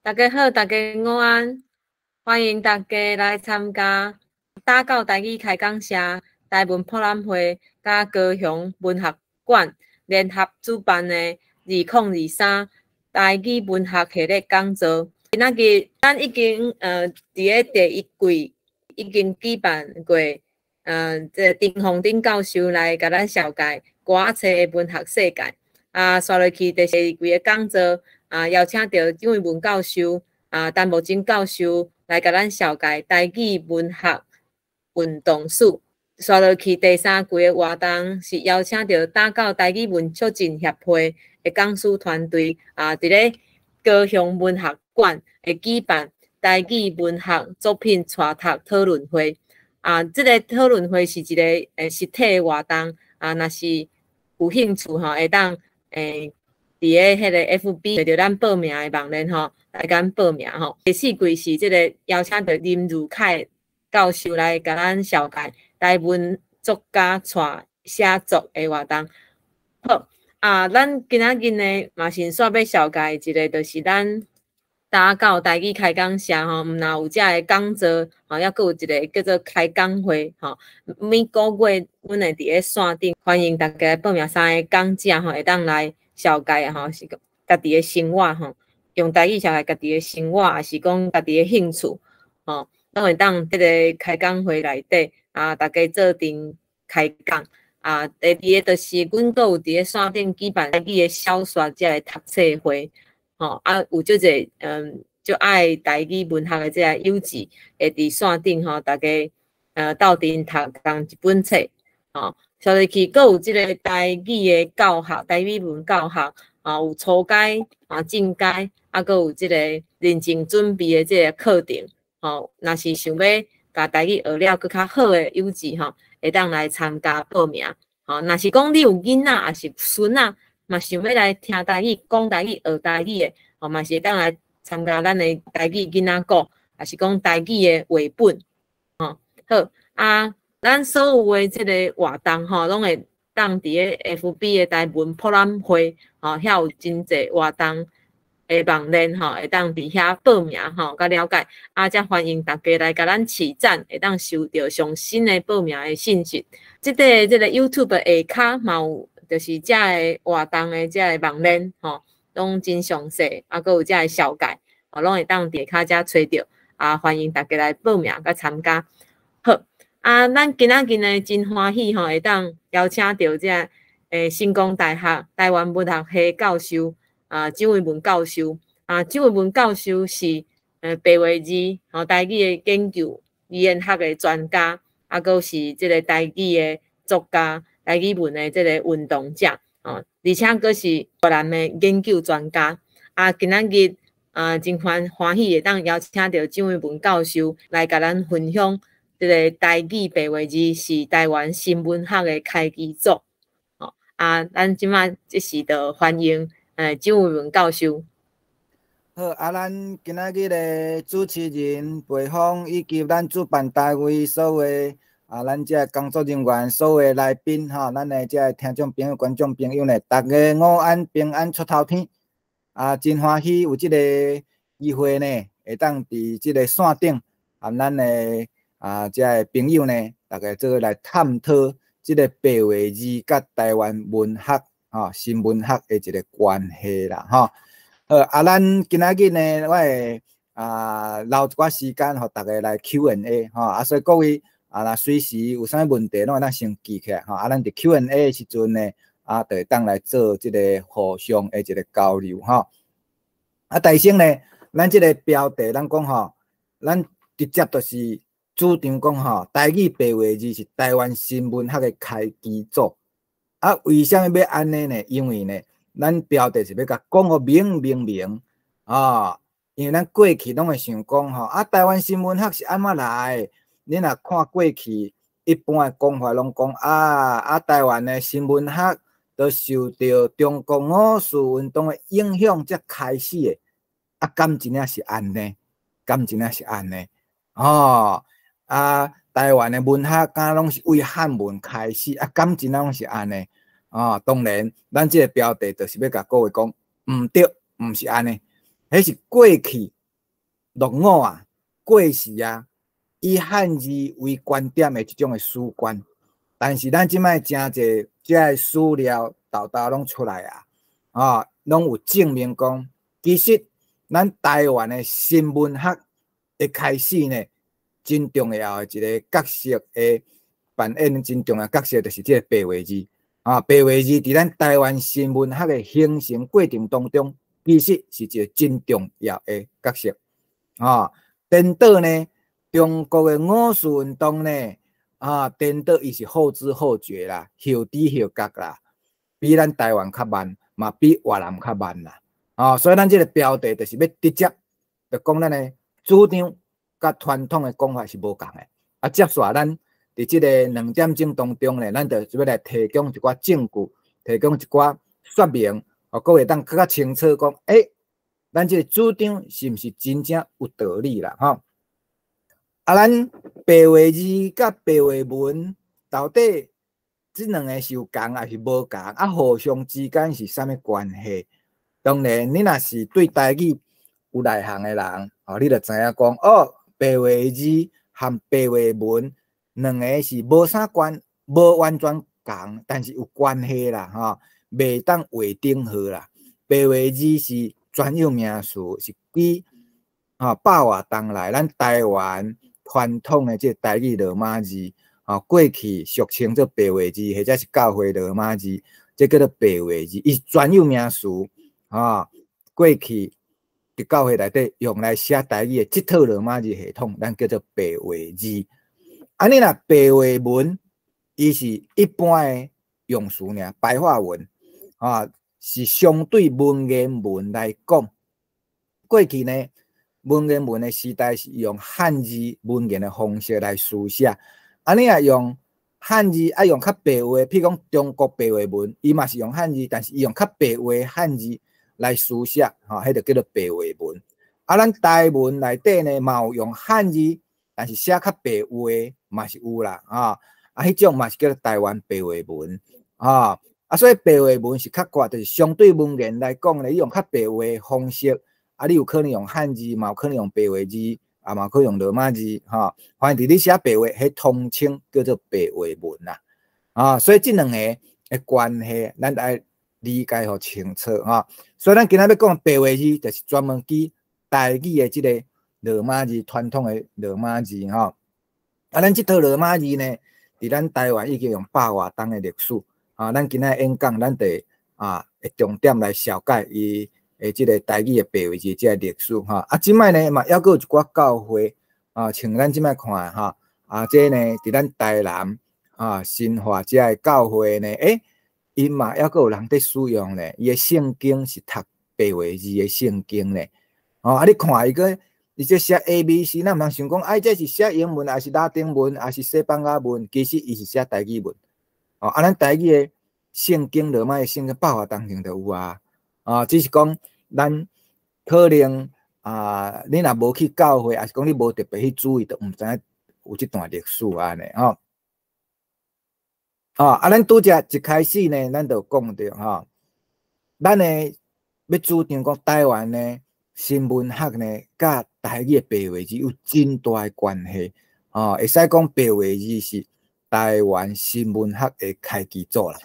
大家好，大家午安，欢迎大家来参加打到台语开讲社台文博览会甲高雄文学馆联合主办的2023台语文学系列讲座。今仔日咱已经伫咧第一季已经举办过，这丁宏鼎教授来甲咱绍介歌仔的文学世界。刷落去第四季的讲座。邀请到蒋伟文教授、陈木真教授来甲咱绍介台语文学运动史。刷落去第三季的活动是邀请到打到台语文促进协会的讲师团队，伫咧高雄文学馆会举办台语文学作品带读讨论会。这个讨论会是一个实体的活动，若是有兴趣会当伫咧迄个 FB 找着咱报名的网站来甲咱报名第四季是即个邀请到林如凯教授来甲咱绍介台文作家带写作的活动。好，咱今仔日呢嘛先煞要绍介一个，就是咱打到台语开讲社毋若有遮个讲座抑佫有一个叫做开讲会每个月阮会伫咧线顶，欢迎大家报名3个讲者会当来。绍介是家己的生活用台语绍介家己的生活，也是讲家己的兴趣咱会当即个开讲会内底大家做阵开讲第二个就是阮阁有伫咧线顶举办台语的小说遮个读册会有足侪就爱台语文学的遮个友志会伫线顶大家斗阵读同一本册刷落去，阁有即个台语的教学，台语文教学有初阶进阶，阁有即个认真准备的即个课程若是想要甲台语学了佫较好的友志会当来参加报名若是讲你有囡仔，也是孙仔嘛想要来听台语、讲台语、学台语的嘛是会当来参加咱的台语囡仔课，也是讲台语的绘本好咱所有的即个活动拢会当伫咧 FB 的台文博览会遐有真侪活动的网站会当伫遐报名甲了解则欢迎大家来甲咱起赞，会当收到上新的报名的信息。即个 YouTube 下骹嘛有，就是遮个活动的遮个网站拢真详细，佫有遮个小解拢会当伫下骹遮找着欢迎大家来报名甲参加。好。咱今仔日呢真欢喜会当邀请到这成功大学台湾文学系教授蒋伟文教授蒋伟文教授是白话字台语的研究语言学的专家，佫是即个台语的作家、台语文的即个运动者而且佫是越南的研究专家今仔日真欢喜会当邀请到蒋伟文教授来甲咱分享。这个台语白话字是台湾新文学的开基作咱即摆即时就欢迎蒋伟文教授。好咱今仔日的主持人培芳以及咱主办单位所有咱这工作人员所有来宾咱的这听众朋友、观众朋友呢，大家午安平安出头天真欢喜有这个机会呢，会当伫这个线顶和咱的这个朋友呢，大家做来探讨这个白话字甲台湾文学新文学的一个关系啦咱今仔日呢，我会留一寡时间互大家来 Q&A 所以各位若随时有啥问题，拢会当先记起来咱伫 Q&A 的时阵呢，就会当来做这个互相的一个交流大先呢，咱这个标题咱讲咱直接就是主张讲台语白话字是台湾新文学的开基作为什么要安尼呢？因为呢，咱标题是要甲讲个明因为咱过去拢会想讲台湾新文学是安怎来的？你若看过去一般的讲法，拢讲台湾的新文学都受到中国五四运动的影响才开始的敢真正是安尼？敢真正是安尼？台湾的文学敢拢是为汉文开始敢真拢是安尼当然咱这个标题就是要甲各位讲毋对，毋是安尼，迄是过去落伍啊、过时啊，以汉字为观点的即种的史观。但是咱即摆真侪这史料豆豆拢出来啊，拢有证明讲，其实咱台湾的新文学一开始呢，真重要的一个角色的扮演真重要角色，就是这个白话字啊。白话字伫咱台湾新文学的形成过程当中，其实是一个真重要的角色啊。颠倒呢，中国的五四运动呢。颠倒伊是后知后觉啦，后知后觉啦，比咱台湾较慢，嘛比越南较慢啦。所以咱这个标题就是要直接就讲咱的主张甲传统的讲法是无共的。接下咱伫这个2点钟当中呢，咱就要来提供一寡证据，提供一寡说明，各位当更加清楚讲，咱这个主张是毋是真正有道理啦？咱白话字甲白话文到底这两个是有共还是无共？互相之间是啥物关系？当然，你若是对台语有内行的人，你就知影讲，白话字和白话文两个是无啥关，无完全共，但是有关系啦，袂当画等号啦。白话字是专有名词，是比百外当来咱台湾传统的这台语罗马字，过去俗称做白话字，或者是教会罗马字，这叫做白话字，伊是专有名词过去伫教会内底用来写台语的这套罗马字系统，咱叫做白话字。你若白话文，伊是一般的用词尔，白话文是相对文言文来讲，过去呢。文言文的时代是用汉字文言的方式来书写，你若用汉字用较白话，譬如讲中国白话文，伊嘛是用汉字，但是伊用较白话汉字来书写，迄就叫做白话文。咱台文内底呢，嘛有用汉字，但是写较白话嘛是有啦，迄种嘛是叫做台湾白话文，所以白话文是较悬，就是相对文言来讲呢，伊用较白话的方式。你有可能用汉字，嘛有可能用白话字，嘛有可能用罗马字，反正你写白话，迄通称叫做白话文啦。所以这两个的关系，咱爱理解好清楚所以咱今仔要讲白话字，就是专门记台语的这个罗马字，传统的罗马字咱这套罗马字呢，伫咱台湾已经用百外当的历史咱今仔演讲，咱得会重点来了解伊。这个台语的白话字，这个历史即摆呢嘛，还佫有一寡教会像咱即摆看这呢，伫咱台南新华这个教会呢，因嘛还佫有人伫使用呢，伊的圣经是读白话字的圣经呢，你看伊这写 ABC， 咱毋通想讲，这是写英文，还是拉丁文，还是西班牙文？其实伊是写台语文，咱台语的圣经罗马的圣经百外当中都有只是讲。咱可能你若无去教会，还是讲你无特别去注意，都毋知影有这段历史安尼咱拄则一开始呢，咱就讲到咱呢要主张讲台湾呢新文学呢，甲台语的白话字有真大的关系会使讲白话字是台湾新文学的开基祖啦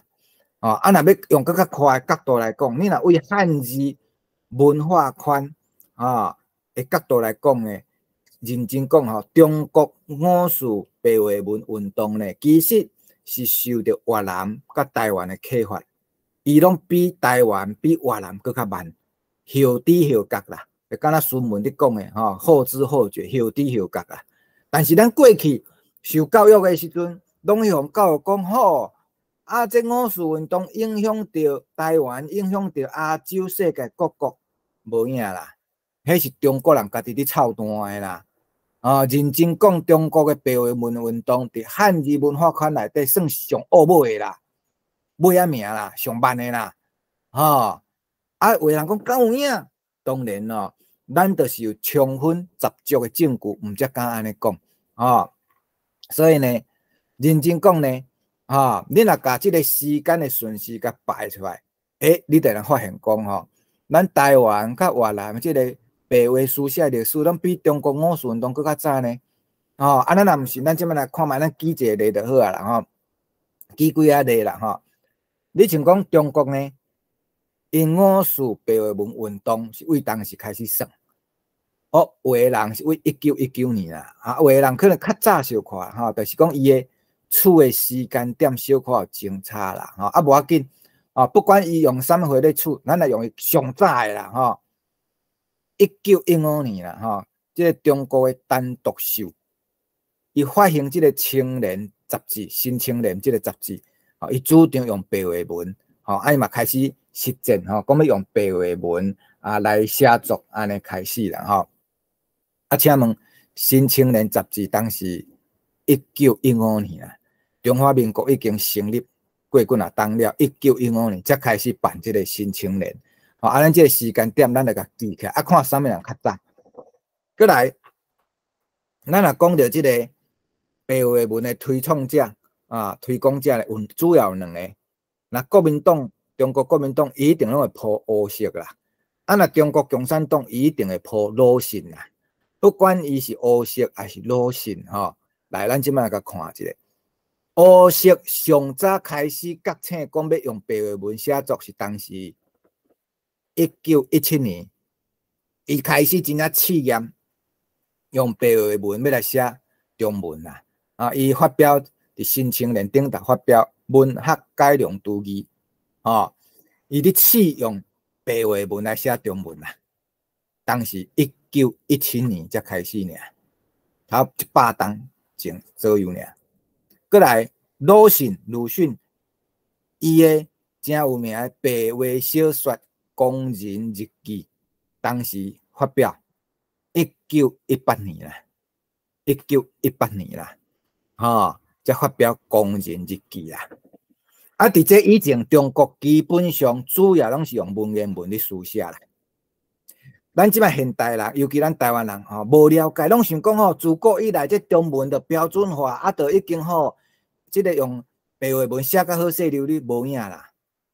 若要用更较快的角度来讲，你若为汉字。文化圈的角度来讲呢，认真讲中国五四白话文运动呢，其实是受到越南甲台湾的启发，伊拢比台湾比越南更较慢，后知后觉啦，就敢若孙文伫讲的后知后觉，后知后觉啦。但是咱过去受教育的时阵，拢向教育讲这五四运动影响到台湾，影响到亚洲世界各国，无影啦。迄是中国人家己伫操蛋的啦。认真讲，中国的白话文运动伫汉字文化圈内底算上恶尾的啦，尾仔名啦，上慢的啦。有人讲敢有影？当然咯，咱就是有充分十足的证据，毋则敢安尼讲所以呢，认真讲呢。你若甲即个时间的顺序甲摆出来，你就能发现讲咱台湾甲越南即个白话书写历史，拢比中国五四运动更较早呢。哦，咱若毋信，咱即摆来看卖，咱举一个例就好啊啦吼。举几啊例啦吼。你像讲中国呢，因五四白话文运动是为当时开始算。哦，有的人是为1919年啦，有的人可能较早小可吼，就是讲伊的处的时间点小可有前差啦，吼，无要紧，不管伊用啥物回咧处，咱来用伊上早的啦，吼，1915年啦，吼，即个中国的单独秀，伊发行即个青年杂志，新青年即个杂志，伊主张用白话文，伊嘛开始实践，讲要用白话文来写作，安尼开始啦，吼。请问，《新青年》杂志当时1915年啊，中华民国已经成立过几啊冬了，1915年才开始办这个《新青年》。咱这个时间点，咱来甲记起来，看啥物人较早。过来，咱若讲到这个白话文的推创者推广者咧，有主要两个。那国民党，中国国民党一定拢会铺黑色啦。那中国共产党一定会铺鲁迅啦。不管伊是黑色还是鲁迅，来，咱即摆甲看一下。黑色上早开始觉醒，讲要用白话文写作是当时1917年，伊开始真正试验用白话文要来写中文啦。伊发表伫《新青年》顶头发表文学改良主义，伊伫试用白话文来写中文啦。当时1917年才开始呢，差不多100年前左右呢。过来，鲁迅，伊个真有名的白话小说《工人日记》，当时发表1918年啦，1918年啦，才发表《工人日记》啦。伫这以前，中国基本上主要拢是用文言文咧书写啦。咱即摆现代人，尤其咱台湾人无了解，拢想讲自古以来这中文的标准化，就已经即个用白话文写甲好势流哩无影啦。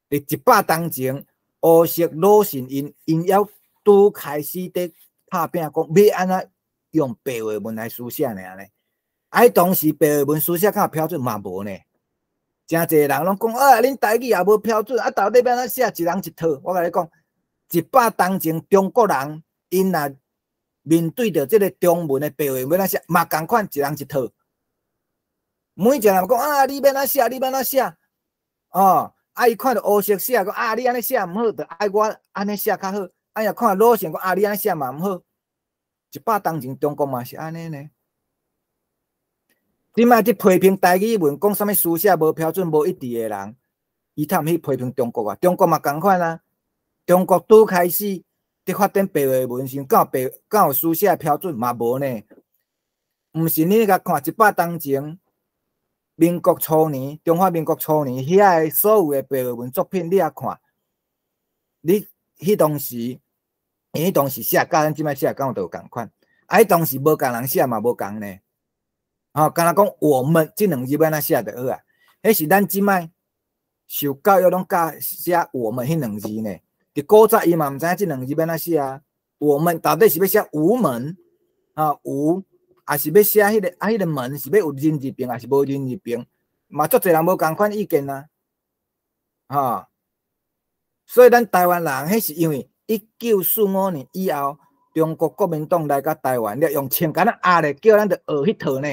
伫100年前，黑色鲁迅因要拄开始伫拍拼，讲要安怎用白话文来书写呢？当时白话文书写较标准嘛无呢？真侪人拢讲恁台语也无标准，到底要安怎写？一人一套。我甲你讲。100年前，中国人因若面对着这个中文的白话文来写，嘛共款一人一套。每一个人讲你要哪写，你要哪写，伊看到黑色写，讲你安尼写毋好，就爱我安尼写较好。若看鲁迅讲你安尼写嘛毋好。100年前中国嘛是安尼呢。即摆去批评台语文，讲啥物书写无标准、无一致的人，伊探去批评中国啊？中国嘛共款啊。中国拄开始伫发展白话文时，敢有书写标准嘛无呢？毋是你甲看100年前，民国初年，中华民国初年遐个所有的白话文作品，你看，你迄当时，迄当时写甲咱即摆写敢有都有共款，迄当时无共人写嘛无共呢。敢若讲我们即两字要安怎写就好啊？迄是咱即摆受教育拢教写我们迄两字呢。伫古早伊嘛毋知影即两字要安怎写啊？我们到底是要写无门无，还是要写迄个门是要有人字边，还是无人字边？嘛足侪人无共款意见啊！所以咱台湾人，迄是因为1945年以后，中国国民党来到台湾了，用枪杆压咧，叫咱着学迄套呢，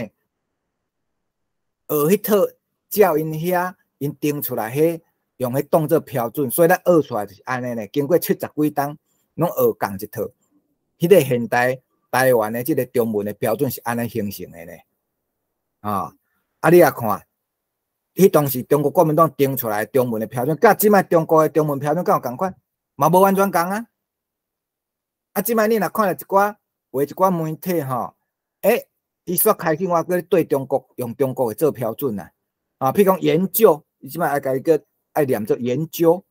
学迄套，照因遐因定出来迄。用迄当做标准，所以咱学出来就是安尼呢。经过70几档，拢学共一套。迄个现代台湾的即个中文的标准是安尼形成的呢。你也看，迄当时中国国民党定出来中文的标准，甲即摆中国的中文标准敢有共款？嘛无完全共啊。即摆你若看了一寡画一寡媒体伊煞开始我搁对中国用中国的做标准啊。譬如讲研究，伊即摆爱甲伊个。爱念做研究，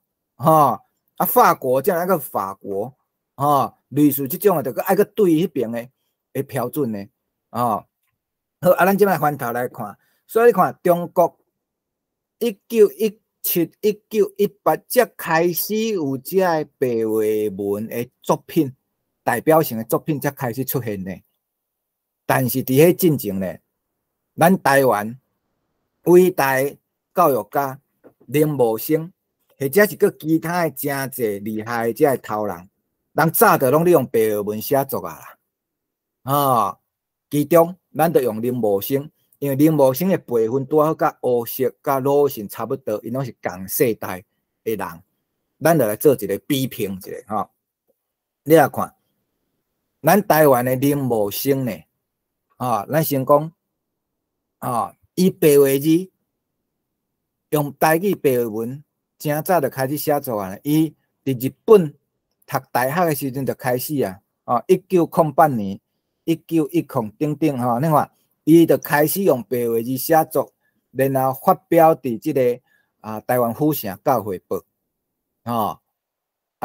法国这样一个法国，类似这种就爱个对迄边的标准呢，好，咱即摆翻头来看，所以你看中国1917、1918才开始有这白话文的作品，代表性的作品才开始出现呢。但是伫迄进前呢，咱台湾伟大教育家林茂生，或者是个其他的真侪厉害的这头人，人早就拢利用白话文写作啊啦。其中咱就用林茂生，因为林茂生的辈分拄好甲吴锡、甲鲁迅差不多，因拢是同世代的人，咱就来做一个比拼一下你来看，咱台湾的林茂生呢，咱先讲伊白话字用台语白话文，真早就开始写作啊！伊伫日本读大学的时阵就开始啊，1908年、1910等等你看，伊就开始用白话字写作，然后发表伫即个台湾府城教会报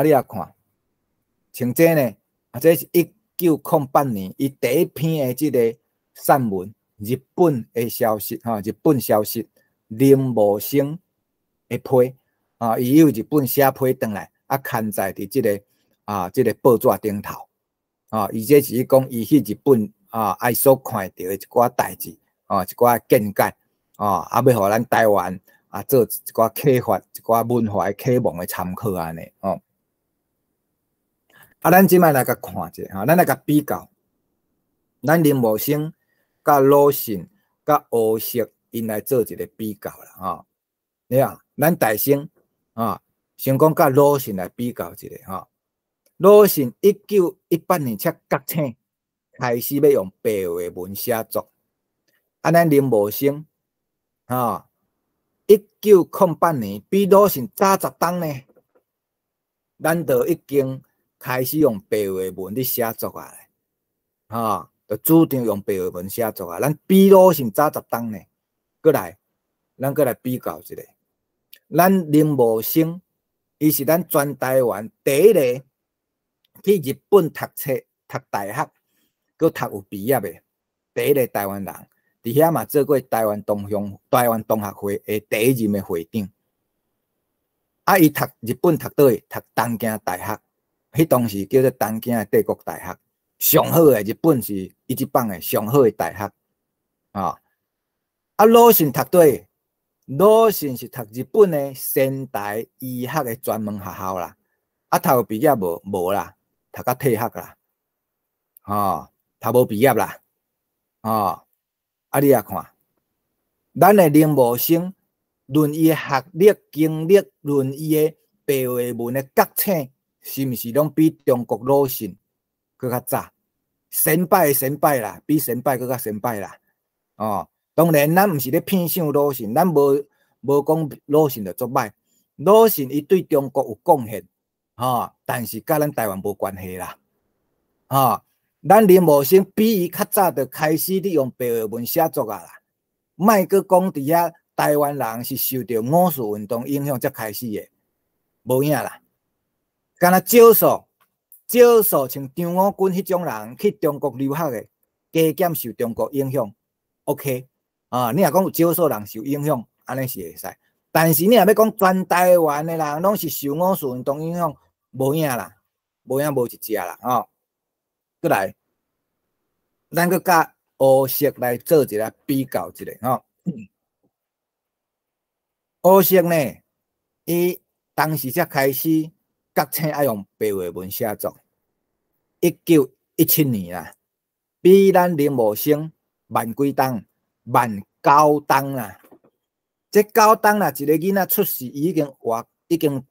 你也看，像这呢，这是1908年伊第一篇的即个散文，日本的消息日本消息。林茂生的批伊有日本写批转来，刊载伫即个即个报纸顶头伊这是讲伊去日本爱所看到的一寡代志一寡见解要互咱台湾做一寡启发、一寡文化的启蒙的参考安尼咱即摆来甲看者咱来甲比较，咱林茂生甲鲁迅甲吴锡。因来做一个比较啦你看，咱大先先讲甲鲁迅来比较一下鲁迅1918年才觉醒，开始要用白话文写作。咱林茂生1908年比鲁迅早10冬呢，咱就已经开始用白话文咧写作啊就主张用白话文写作咱比鲁迅早10冬呢。咱过来比较一下，咱林茂生，伊是咱全台湾第一个去日本读册、读大学，佮读有毕业的第一个台湾人，伫遐嘛做过台湾同学会的第一任的会长。伊读日本读倒去，读东京大学，迄当时叫做东京的帝国大学，上好的日本是伊即帮的上好的大学鲁迅读倒去，鲁迅是读日本的仙台医学的专门学校啦，读毕业无啦，读到退学啦，读无毕业啦，你也看，咱的林茂生论伊的学历、经历，论伊的白话文的觉醒，是毋是拢比中国鲁迅搁较早？先拜啦，比先拜搁较先拜啦，当然，咱毋是咧偏向鲁迅，咱无讲鲁迅就作歹。鲁迅伊对中国有贡献，但是甲咱台湾无关系啦。咱林茂生比伊较早就开始利用白话文写作啦。莫阁讲伫遐台湾人是受到五四运动影响才开始的，无影啦。敢若少数像张五军迄种人去中国留学的，加减受中国影响 ，OK。你若讲有少数人受影响，安尼是会使。但是你若要讲全台湾的人拢是受五四运动影响，无影啦，无影无一只啦过来，咱搁甲吴锡来做一个比较一下吴锡呢，伊当时才开始觉醒爱用白话文写作。1917年啦，比咱林茂生慢几冬。慢9冬啦，这9冬啦，一个囡仔出世，已经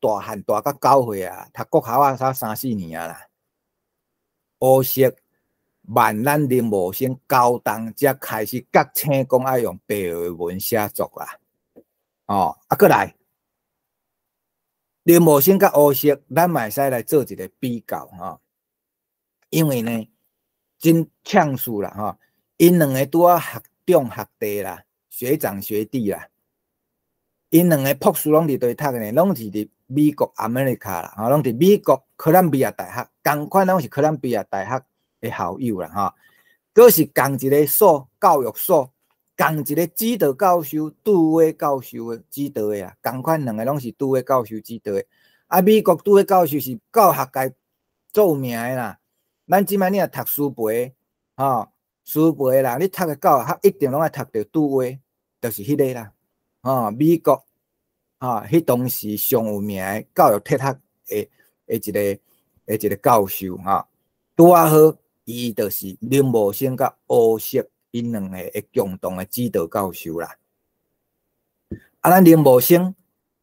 大汉大到9岁啊，读国校才3、4年啊啦。吴锡慢咱林茂生9冬才开始觉醒，讲爱用白话文写作啦。过来，林茂生甲吴锡，咱嘛会使来做一个比较因为呢，真呛死啦因两个拄啊学中学弟啦，学长学弟啦，因两个博士拢伫对读呢，拢是伫美国 America 啦，拢伫美国哥伦比亚大学，同款拢是哥伦比亚大学的校友啦佫是共一个所教育所，共一个指导教授、拄位教授的指导的啦，同款两个拢是拄位教授指导的。美国拄位教授是教学界著名的啦，咱即摆你若读师培，吼，师培啦，你读诶教学一定拢爱读着拄位，就是迄个啦，吼，美国，吼，迄当时上有名诶教育铁学诶一个教授，吼，拄啊好，伊就是林茂生甲欧石因两个诶共同诶指导教授啦。啊，咱林茂生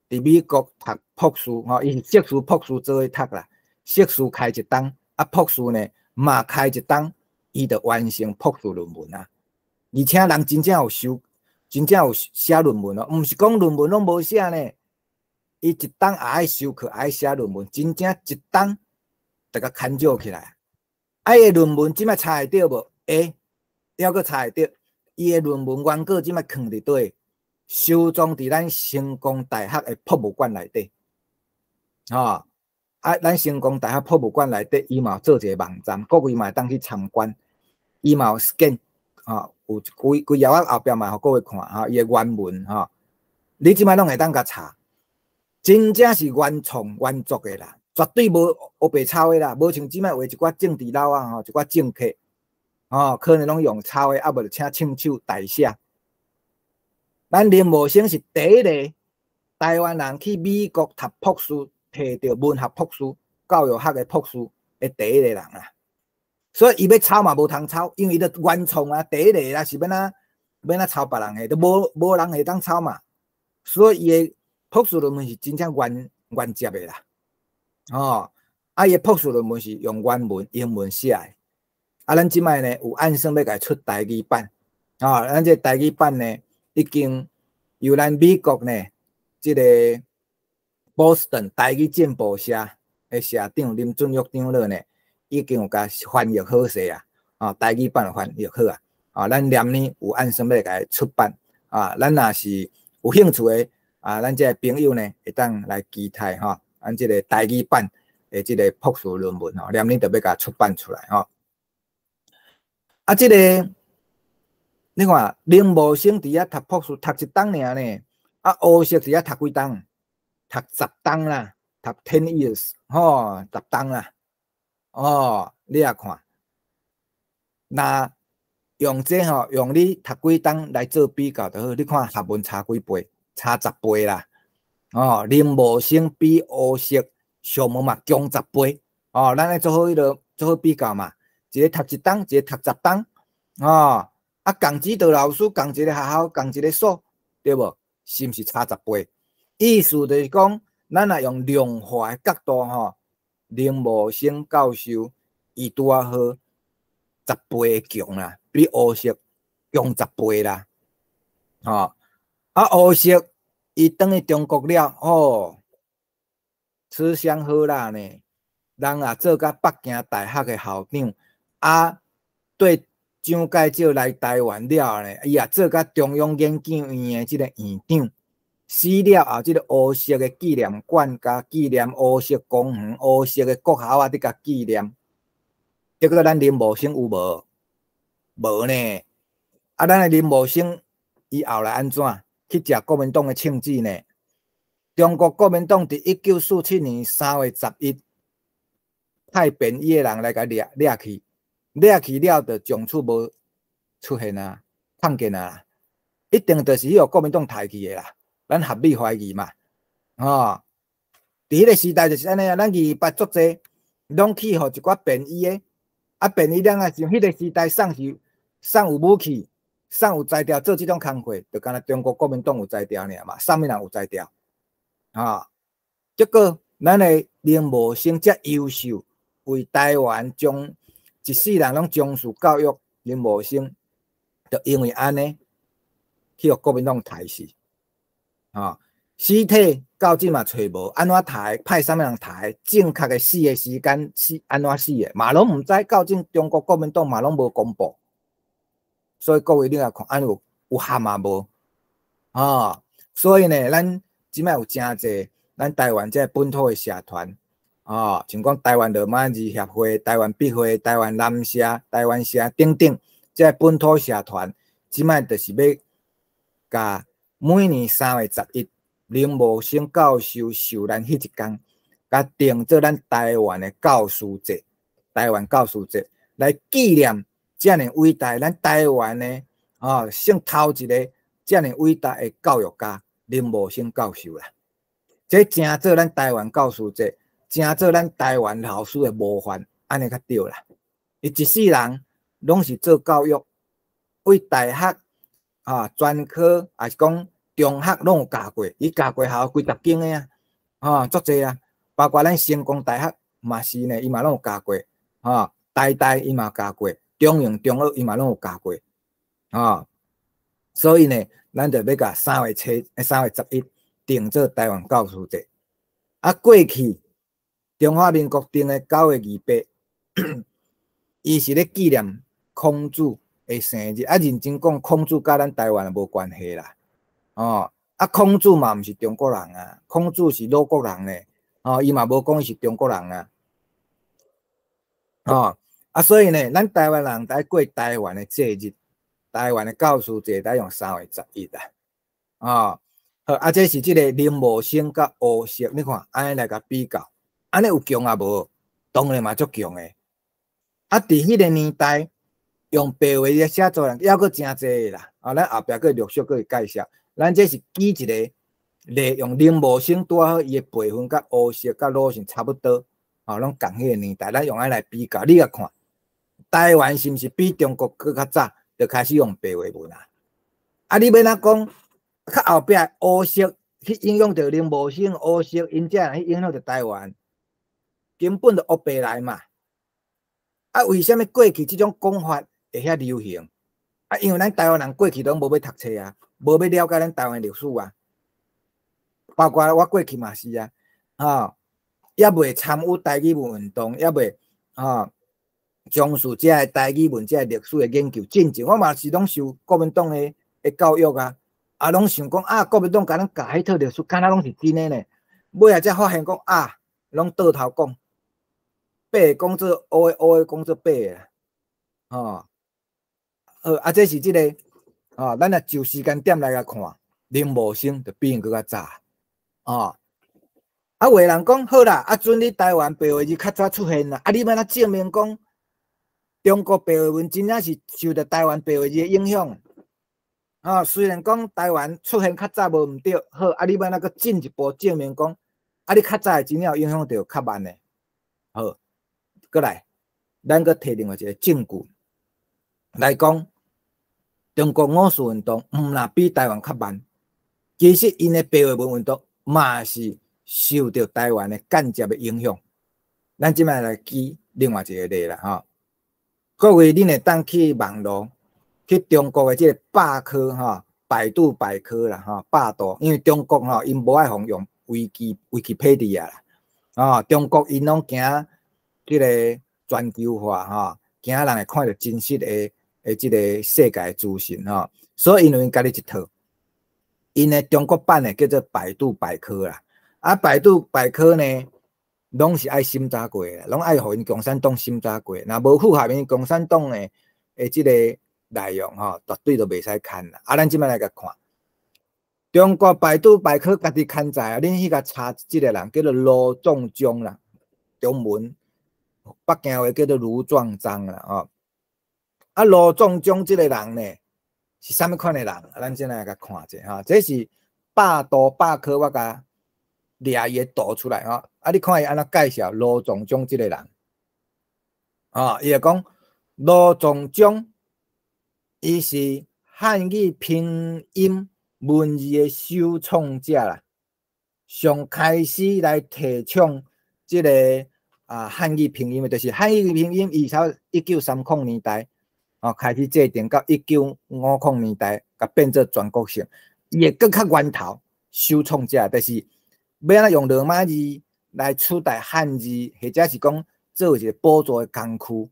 伫美国读博士，吼，伊是硕士、博士做伙读啦。硕士开一档，啊，博士呢嘛开一档，伊就完成博士论文啊。而且人真正有写论文哦，毋是讲论文拢无写呢。伊一档也爱修课，也爱写论文，真正一档就甲牵照起来。啊，伊论文即摆查会到无？会，还阁查会到。伊诶论文原稿即摆囥伫底？收藏伫咱成功大学的博物馆内底，吼，啊，咱成功大学博物馆内底，伊嘛有做一个网站，各位嘛会当去参观，伊嘛有 scan， 吼，有规页仔后壁嘛，互各位看，吼，伊的原文，吼，你即摆拢会当甲查，真正是原创原作的啦，绝对无黑白抄的啦，无像即摆画一寡政治佬啊，吼，一寡政客，吼，可能拢用抄的，啊无就请亲手代写。咱林茂生是第一个台湾人去美国读博士，摕到文学博士、教育学的博士的第一个人啊。所以伊要抄嘛无通抄，因为伊著原创啊，第一个啦是要哪抄别人的，都无人会当抄嘛。所以伊的博士论文是真正原接的啦。哦，啊，伊的博士论文是用原文英文写的。啊，咱即摆呢有按算要甲出台语版，哦，咱这台语版呢。已经由咱美国呢，这个波士顿台语进步社的社长林俊玉长老呢，已经有甲翻译好势啊，啊，台语版翻译好啊，啊，咱明年有按算要甲出版啊，咱若是有兴趣的啊，咱这个朋友呢，会当来期待哈，咱这个台语版的这个博士论文吼，明年就要甲出版出来吼，啊，这个。你看，林茂生伫遐读博士，读一档尔呢，啊，欧石伫遐读几档？读10档啦，读10 years， 吼，10档啦，哦，你也看，那用这吼，用你读几档来做比较就好。你看学问差几倍？差10倍啦，哦，林茂生比欧石上无嘛强10倍，哦，咱来做好做好比较嘛，一个读1档，一个读10档，哦。啊，共指导老师，共一个学校，共一个所，对无？是毋是差10倍？意思就是讲，咱若用量化的角度吼，林茂生教授伊拄啊好10倍的强啦，比欧石强10倍啦。吼，啊，欧石伊转去中国了，哦，吃香喝辣呢，人也做甲北京大学的校长，啊，对。蒋介石来台湾了呢，伊也做甲中央研究院的即个院长，死了后，即个乌色的纪念馆甲纪念乌色公园、乌色的国校啊，伫甲纪念。结果咱林茂生有无？无呢。啊，咱的林茂生伊后来安怎去食国民党的庆忌呢？中国国民党伫1947年3月11派便衣的人来甲掠去。掠去了，就从此无出现啊，看见啊，一定就是迄个国民党抬去的啦。咱合理怀疑嘛，哦，伫迄个时代就是安尼啊。咱200足济，拢去互一寡便衣的，啊，便衣两啊，像迄个时代送有武器，送有材料做即种工课，就敢若中国国民党有材料尔嘛，啥物人有材料啊？结果咱的林茂生遮优秀，为台湾将一世人拢重视教育，林茂生就因为安尼去互国民党杀死，啊，尸体到即嘛找无，安怎杀？派啥物人杀？正确的死的时间是安怎死的？嘛拢毋知，到今中国国民党嘛拢无公布，所以各位你来看，安有合嘛无？啊，所以呢，咱即摆有诚济咱台湾这本土的社团。哦，像讲台湾罗马字协会、台湾笔会、台湾南社、台湾社等等，这本土社团，即摆就是要甲每年3月11，林茂生教授寿诞迄一天，甲定做咱台湾的教师节。台湾教师节，来纪念遮尔伟大咱台湾的算头一个遮尔伟大的教育家林茂生教授啦。这真做咱台湾教师节，真做咱台湾老师的模范，安尼较对啦。伊一世人拢是做教育，为大学专科还是讲中学拢有教过，伊教过校几十间的足济啊，包括咱成功大学嘛是呢，伊嘛拢有教过，台大伊嘛教过，中英中学伊嘛拢有教过，所以呢，咱就要甲3月11定做台湾教师节。过去中华民国定的9月28，伊是咧纪念孔子的生日。认真讲，孔子甲咱台湾无关系啦。孔子嘛毋是中国人啊，孔子是鲁国人咧。伊嘛无讲伊是中国人啊。所以呢，咱台湾人在过台湾的节日，台湾的教师节在用3月11啊。好，这是即个林茂生甲吴锡，你看安尼来甲比较，安尼有强啊无？当然嘛足强诶。伫迄个年代，用白话字写作人还阁真济啦。咱后壁阁陆续阁会介绍。咱这是举一个例，用林茂生拄好伊诶辈分甲吴锡甲鲁迅差不多，拢共迄个年代，咱用安来比较，你甲看，台湾是毋是比中国搁较早就开始用白话文啊？你要哪讲？较后壁吴锡去影响着林茂生，吴锡因遮人去影响着台湾，根本就乌白来嘛。为什么过去即种讲法会遐流行？因为咱台湾人过去拢无要读册啊，无要了解咱台湾历史啊。包括我过去嘛是也未参与台语文运动，也未从事遮个台语文、遮个历史的研究。进前我嘛是拢受国民党的教育啊。拢想讲国民党甲咱教迄套历史，敢若拢是真诶呢。尾仔才发现讲拢倒头讲，白讲做乌诶，乌诶讲做白诶啦。这是即个咱若就时间点来甲看，林茂生就比因搁较早。有诶人讲好啦，准你台湾白话字较早出现啦，你要哪证明讲中国白话文真正是受到台湾白话字诶影响？虽然讲台湾出现较早无毋对，好你要哪个进一步证明讲你较早真正有影响到较慢诶？好，过来，咱搁摕另外一个证据来讲，中国五四运动毋若比台湾较慢，其实因诶白话文运动嘛是受到台湾诶间接诶影响。咱即摆来举另外一个例啦，各位恁会当去网络。去中国的即个百科百度百科啦百度，因为中国因无爱用Wikipedia 啦，中国因拢行即个全球化惊人会看到真实的即个世界资讯所以因有因家己一套，因的中国版的叫做百度百科啦，百度百科呢，拢是爱审查过的，拢爱互因共产党审查过，若无符合因共产党的即个内容绝对都袂使看啦。咱即摆来甲看，中国百度百科家己刊载恁去甲查即个人叫做罗仲中啦，中文北京话叫做卢壮章啦罗仲中即个人呢是啥物款的人？咱先来甲看者这是百度百科我甲掠伊的图出来你看伊安怎介绍罗仲中即个人伊就讲罗仲中。伊是汉语拼音文字的首创者啦，上开始来提倡即个汉语拼音的，就是汉语拼音，伊从1930年代开始制定，到1950年代，甲变做全国性。伊会更较源头首创者，就是要安怎用罗马字来取代汉字，或者是讲做一个补助的工具，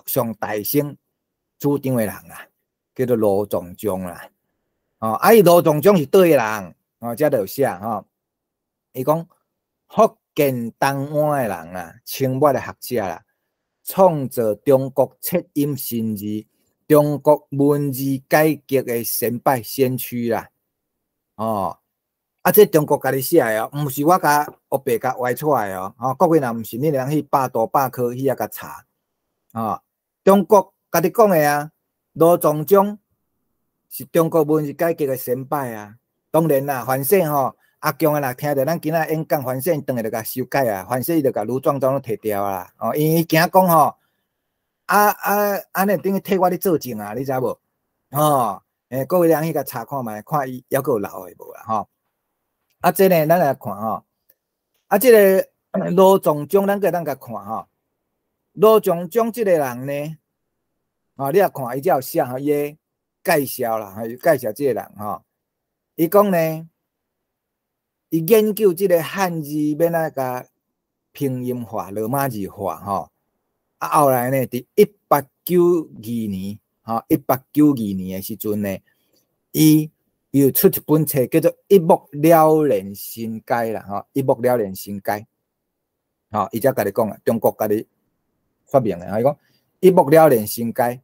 上大声。主张的人叫做罗仲中啦。伊罗仲中是倒个人？遮就有写伊讲福建东莞的人清末的学者啦，创造中国切音新字、中国文字改革的先辈先驱啦。这中国家己写的哦，毋是我甲黑白甲歪出来哦。吼，各位若毋信，你通去百度百科去遐甲查。哦，中国家己讲的啊，罗仲忠是中国文字改革的先辈啊。当然啦，反正吼，阿强啊，若听着咱今仔演讲，反正转来就甲修改啊，反正伊就甲卢壮忠都摕掉啦。哦，因为惊讲吼，安尼等于替我咧作证啊，你知无？哦，各位人去甲查看觅，看伊还佫有留诶无啦？吼。这呢，咱来看吼。这个罗仲忠，咱甲看吼。罗仲忠这个人呢，你也看伊只有写吼，伊介绍啦，介绍这个人吼。伊讲呢，伊研究这个汉字要哪甲拼音化、罗马字化吼。后来呢，伫1892年，1892年诶时阵呢，伊又出一本册叫做《一目了然心解》啦，吼，《一目了然心解》。吼，伊才甲你讲啊，中国家己发明诶，伊讲《一目了然心解》。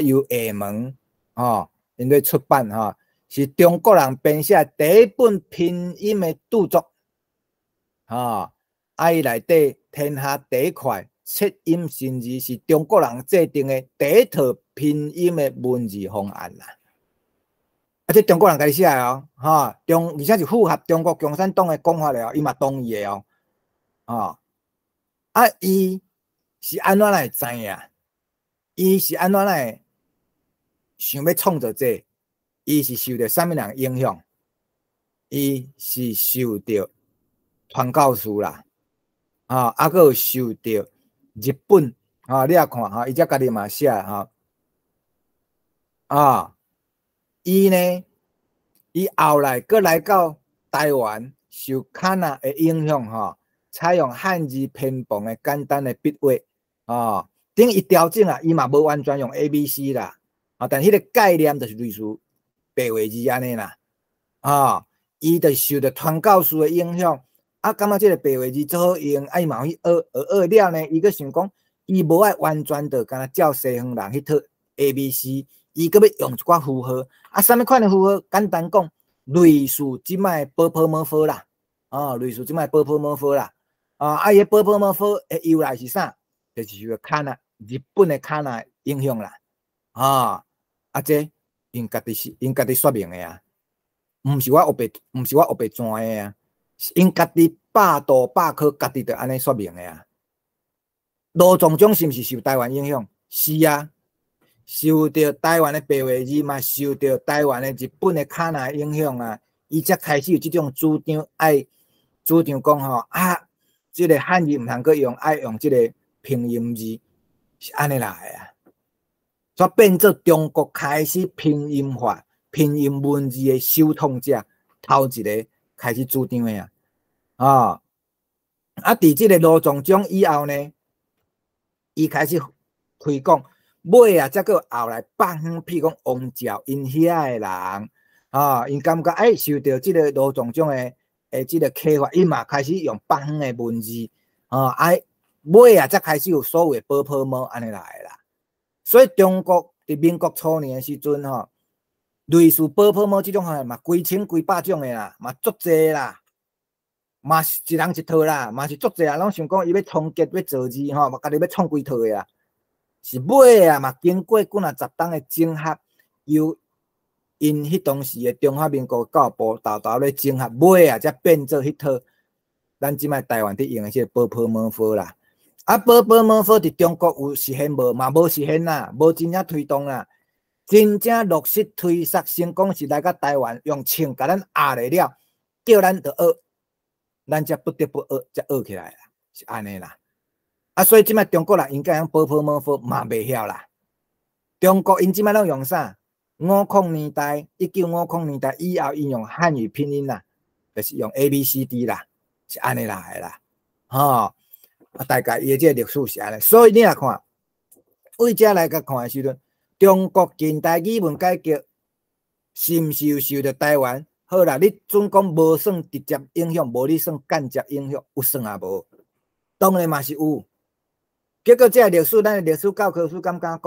由厦门，因咧出版，是中国人编写第一本拼音诶著作。伊内底天下第一块切音新字，是中国人制定诶第一套拼音诶文字方案啦。这中国人家己写哦，而且是符合中国共产党诶讲法了，伊嘛同意诶哦，伊是安怎来知影？伊是安怎来想要创作这？伊是受到啥物人影响？伊是受到传教士啦，佫受到日本，你也看，伊才家己嘛写伊呢，伊后来佫来到台湾，受卡纳的影响，采用汉字偏旁的简单的笔画，等伊调整啊，伊嘛无完全用 ABC 啦，但迄个概念就是类似白话字安尼啦，伊就受到传教士的影响，感觉即个白话字最好用，伊嘛去学了呢，伊佫想讲，伊无爱完全的敢若照西方人迄套 ABC。伊搁要用一寡符号，啥物款的符号？简单讲，类似即摆波波摩佛啦，类似即摆波波摩佛啦，伊个波波摩佛的由来是啥？就是受卡纳日本的卡纳影响啦，这因家己说明的啊，毋是我黑白转的啊，是因家己百度百科家己就安尼说明的啊。罗仲忠是毋是受台湾影响？是啊。受到台湾的白话字嘛，受到台湾的日本的卡纳影响啊，伊才开始有这种主张，主张讲这个汉字毋通阁用，爱用这个拼音字，是安尼来啊。所以变做中国开始拼音化、拼音文字的首创者，头一个开始主张的啊。伫这个罗仲忠以后呢，伊开始推广。尾啊，才个后来北方，譬如讲王照因遐的人，因感觉受到即个罗仲忠的即个启发，伊嘛开始用北方的文字，尾啊才开始有所谓波波摩安尼来啦。所以中国伫民国初年的时阵，类似波波摩即种嘛，几千几百种的啦，嘛足济啦，嘛是一人一套啦，嘛是足济啊，拢想讲伊要创结要造字嘛家己要创几套的啦。是尾啊嘛，经过几若10档的整合，由因迄当时的中华民国教育部豆咧整合，尾啊才变做迄套咱即摆台湾伫用的即个波波摩佛啦。波波摩佛伫中国有实现无？嘛无实现啦，无真正推动啦。真正落实推测成功是来到台湾，用枪甲咱压来了，叫咱着学，咱才不得不学，才学起来啦，是安尼啦。所以即摆中国人应该用波波摩佛嘛袂晓啦。中国因即摆拢用啥？50年代，1950年代以后，因用汉语拼音啦，就是用 ABCD 啦，是安尼来啦，大概伊即个历史是安尼。所以你来看，为遮来甲看的时阵，中国近代语文改革是毋是有受到台湾？好啦，你准讲无算直接影响，无你算间接影响，有算也无？当然嘛是有。结果，这个历史，咱的历史教科书敢讲？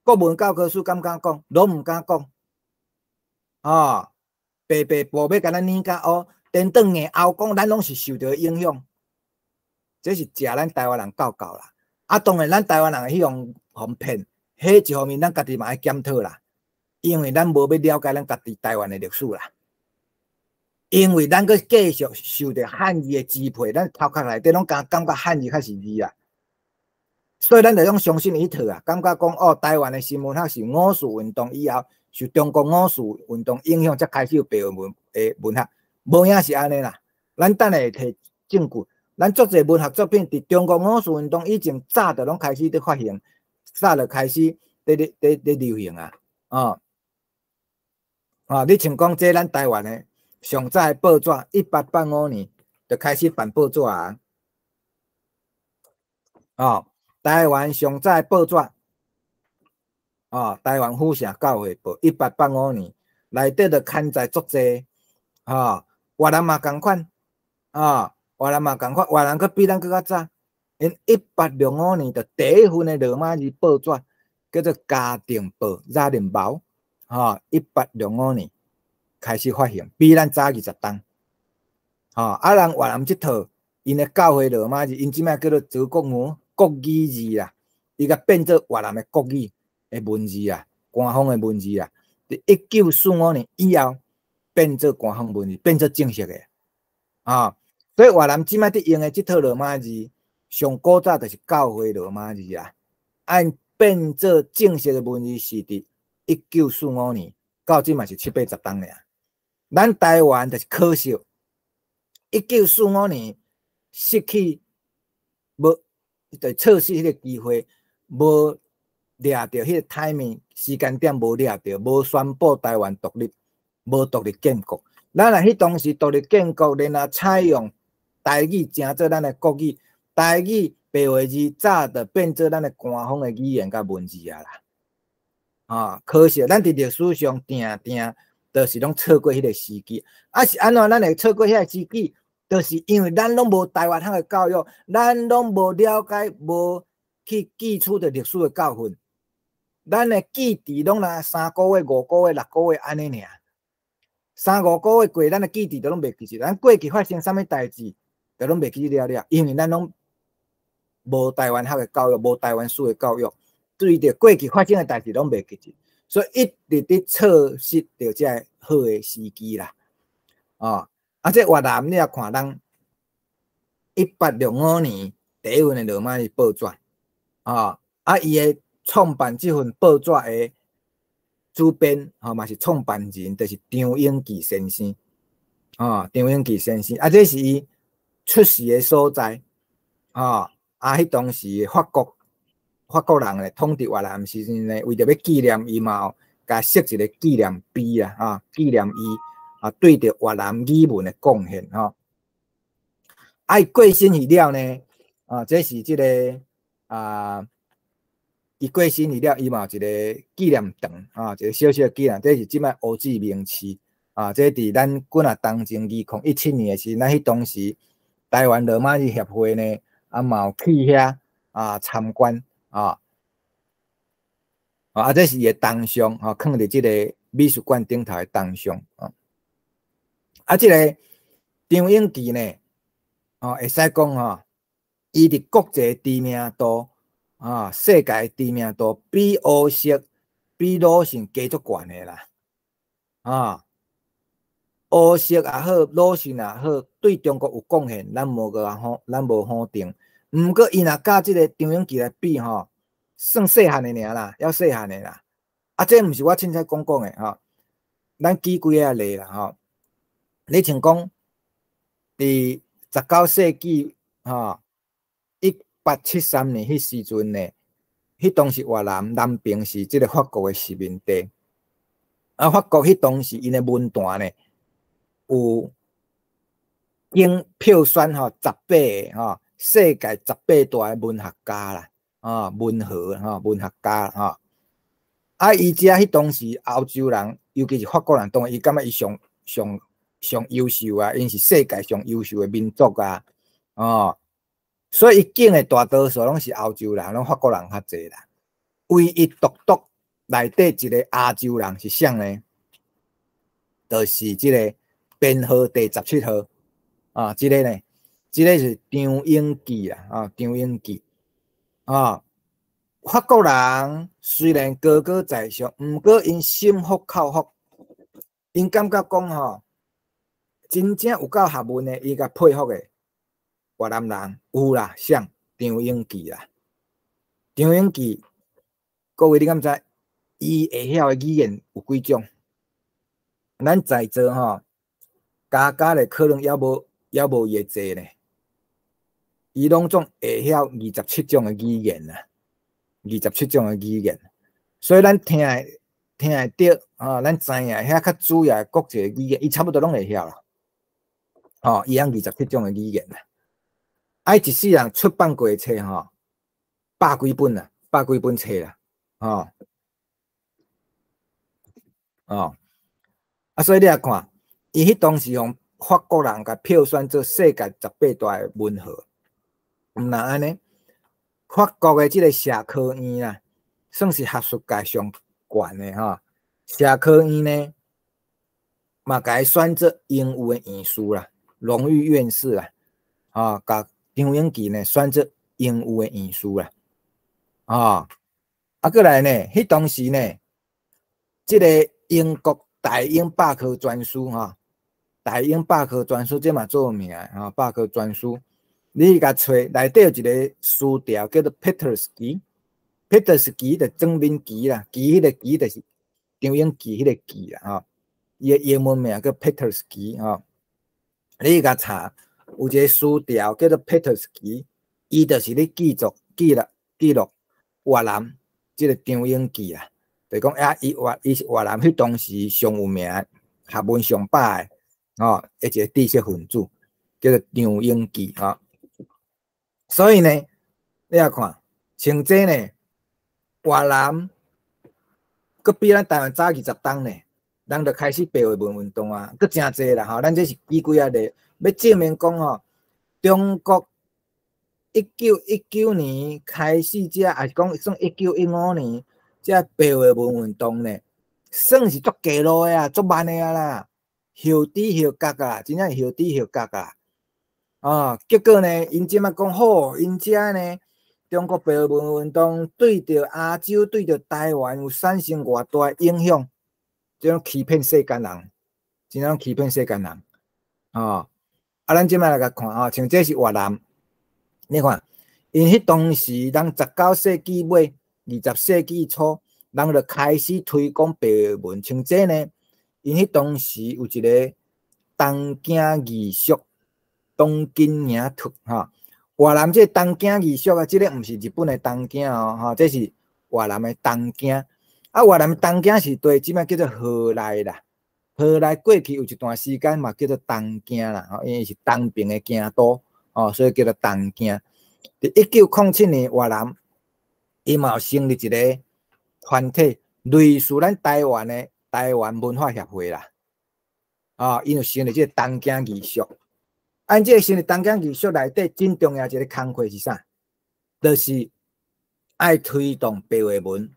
国文教科书敢讲？拢毋敢讲。白白部要甲咱捏甲乌，等等硬后讲，咱拢是受到影响。这是食咱台湾人教啦。啊，当然咱台湾人希望互骗，迄一方面咱家己嘛爱检讨啦，因为咱无要了解咱家己台湾的历史啦。因为咱佫继续受着汉字的支配，咱头壳内底拢感觉汉字较是字啊，所以咱就用相信伊套啊，感觉讲哦，台湾的新闻学是五四运动以后，受中国五四运动影响，才开始有白话文的文学，无影是安尼啦。咱等下摕证据，咱足侪文学作品伫中国五四运动以前早就拢开始伫发行，早就开始伫流行啊，你像讲这咱台湾的。上早的报纸，1885年就开始办报纸啊！台湾上早的报纸，台湾府城教会报，1885年内底就刊载足济，越南嘛共款，越南嘛共款，越南佫比咱佫较早，因1865年就第一份的罗马字报纸叫做《家庭报》《家庭报》，1865年。开始发行，比咱早20档，人越南即套，因的教会罗马字，因即摆叫做祖国语国语字啦，伊甲变做越南的国语的文字啊，官方的文字啊。伫1945年以后，变做官方文字，变做正式的所以越南即摆伫用的即套罗马字，上古早就是教会罗马字啊，按变做正式的文字是伫1945年，到即嘛是7、80档尔。咱台湾就是可惜，1945年失去无，就错失迄个机会，无抓到迄个 timing 时间点，无抓到，无宣布台湾独立，无独立建国。咱若迄当时独立建国，然后采用台语成做咱的国语，台语白话字早就变做咱的官方的语言甲文字啊啦。可惜咱伫历史上定定。就是拢错过迄个时机，是安怎咱会错过迄个时机？就是因为咱拢无台湾学的教育，咱拢无了解，无去记取着历史的教训。咱的记忆拢若3个月、5个月、6个月安尼尔，3、5个月过，咱的记忆都拢袂记住。咱过去发生啥物代志，都拢袂记了，因为咱拢无台湾学的教育，无台湾史的教育，对着过去发生的代志拢袂记住。所以一直伫错失着这好的时机啦，这越南你也看咱1865年第一份的罗马字报纸，伊的创办这份报纸的主编，嘛是创办人，就是张永基先生，张永基先生，这是伊出世的所在，迄当时法国人咧统治越南时阵咧，为着要纪念伊嘛，甲设一个纪念碑啊，纪念伊对着越南语文的贡献伊过身去了呢，这是即个伊过身去了，伊嘛有一个纪念堂一个小小的纪念，这是即摆乌志明市这伫咱滚啊东前2017年的时，咱迄当时台湾罗马字协会呢，嘛有去遐参观。这是伊的铜像，放伫即个美术馆顶头的铜像，即个张永基呢，会使讲伊伫国际知名度，世界知名度比欧式、比鲁迅加足悬的啦，欧式也好，鲁迅也好，对中国有贡献，咱无否定。毋过伊若甲即个张永基来比算细汉的尔啦，要细汉的啦。这毋是我凊彩讲的咱举几个例啦你像讲伫19世纪1873年迄时阵呢，迄当时越南平是即个法国的殖民地。法国迄当时因的文坛呢，有经票选18个世界18大文学家啦。文学家伊遮迄当时欧洲人，尤其是法国人，当然伊感觉伊上优秀啊，因是世界上优秀的民族所以伊敬的大多数拢是欧洲人，拢法国人较济啦。唯一独内底一个亚洲人是谁呢？就是即个编号第17号啊，即个呢，即个是张英记啦，啊，张英记啊。法国人虽然高高在上，毋过因心服口服，因感觉讲吼，真正有够学问的，伊甲佩服的越南人有啦，像张英记啦，张英记，各位你敢知？伊会晓的语言有几种？咱在座吼，加咧可能也无伊会济呢。伊拢总会晓27种的语言啦，27种的语言。所以咱听会着啊，咱知影遐较主要的国际语言，伊差不多拢会晓啦。哦，伊样27种的语言啦。啊，一世人出版过的册吼，100几本啦，100几本册啦，哦。哦，啊，所以你来看，伊迄当时用法国人甲票选做世界18大的文豪，毋那安尼，法国的即个社科院啊，算是学术界上悬的吼。社科院呢，嘛甲伊选做荣誉的院士啦，荣誉院士啦，啊，甲张英记呢选做荣誉的院士啦，啊，啊，过来呢，迄当时呢，即个英国大英百科全书哈，大英百科全书这嘛做名啊，百科全书，你甲找内底有一个词条叫做 Petersky，Petersky 的正面旗啦，旗迄个旗就是张英记迄个旗啦哈，伊的英文名叫 Petersky 哈，你甲查有一个词条叫做 Petersky， 伊就是咧记录越南即个张英记啦。就是讲伊是越南迄当时上有名、学问上百的哦，一个知识分子，叫做张英记啊。所以呢，你来看，像这呢，越南佮比咱台湾早20档呢，咱就开始白话文运动啊，佮真济啦吼。咱这是举几啊例，要证明讲吼，中国1919年开始这，还是讲算1915年。这白话文运动呢，算是足低落的啊，足慢的啊啦，后知后觉啊，真正后知后觉啊。啊，结果呢，因即马讲好，因遮呢，中国白话文运动对着亚洲、对着台湾有产生偌大的影响，这种欺骗世间人，真正欺骗世间人。啊，啊，咱即马来甲看啊，像这是越南，你看，因迄当时咱19世纪尾。20世纪初，人就开始推广白话文。像这呢，因迄当时有一个东京艺术，东京名图哈。越南这东京艺术啊，这个毋是日本的东京哦，哈，这是越南的东京。啊，越南东京是对，即摆叫做河内啦。河内过去有一段时间嘛，叫做东京啦，因为是东边的京都哦，所以叫做东京。伫1907年，越南伊嘛有成立一个团体，类似咱台湾的台湾文化协会啦。啊，因有成立这个东京艺术。按这个成立东京艺术内底，真重要一个工课是啥？就是爱推动白话文，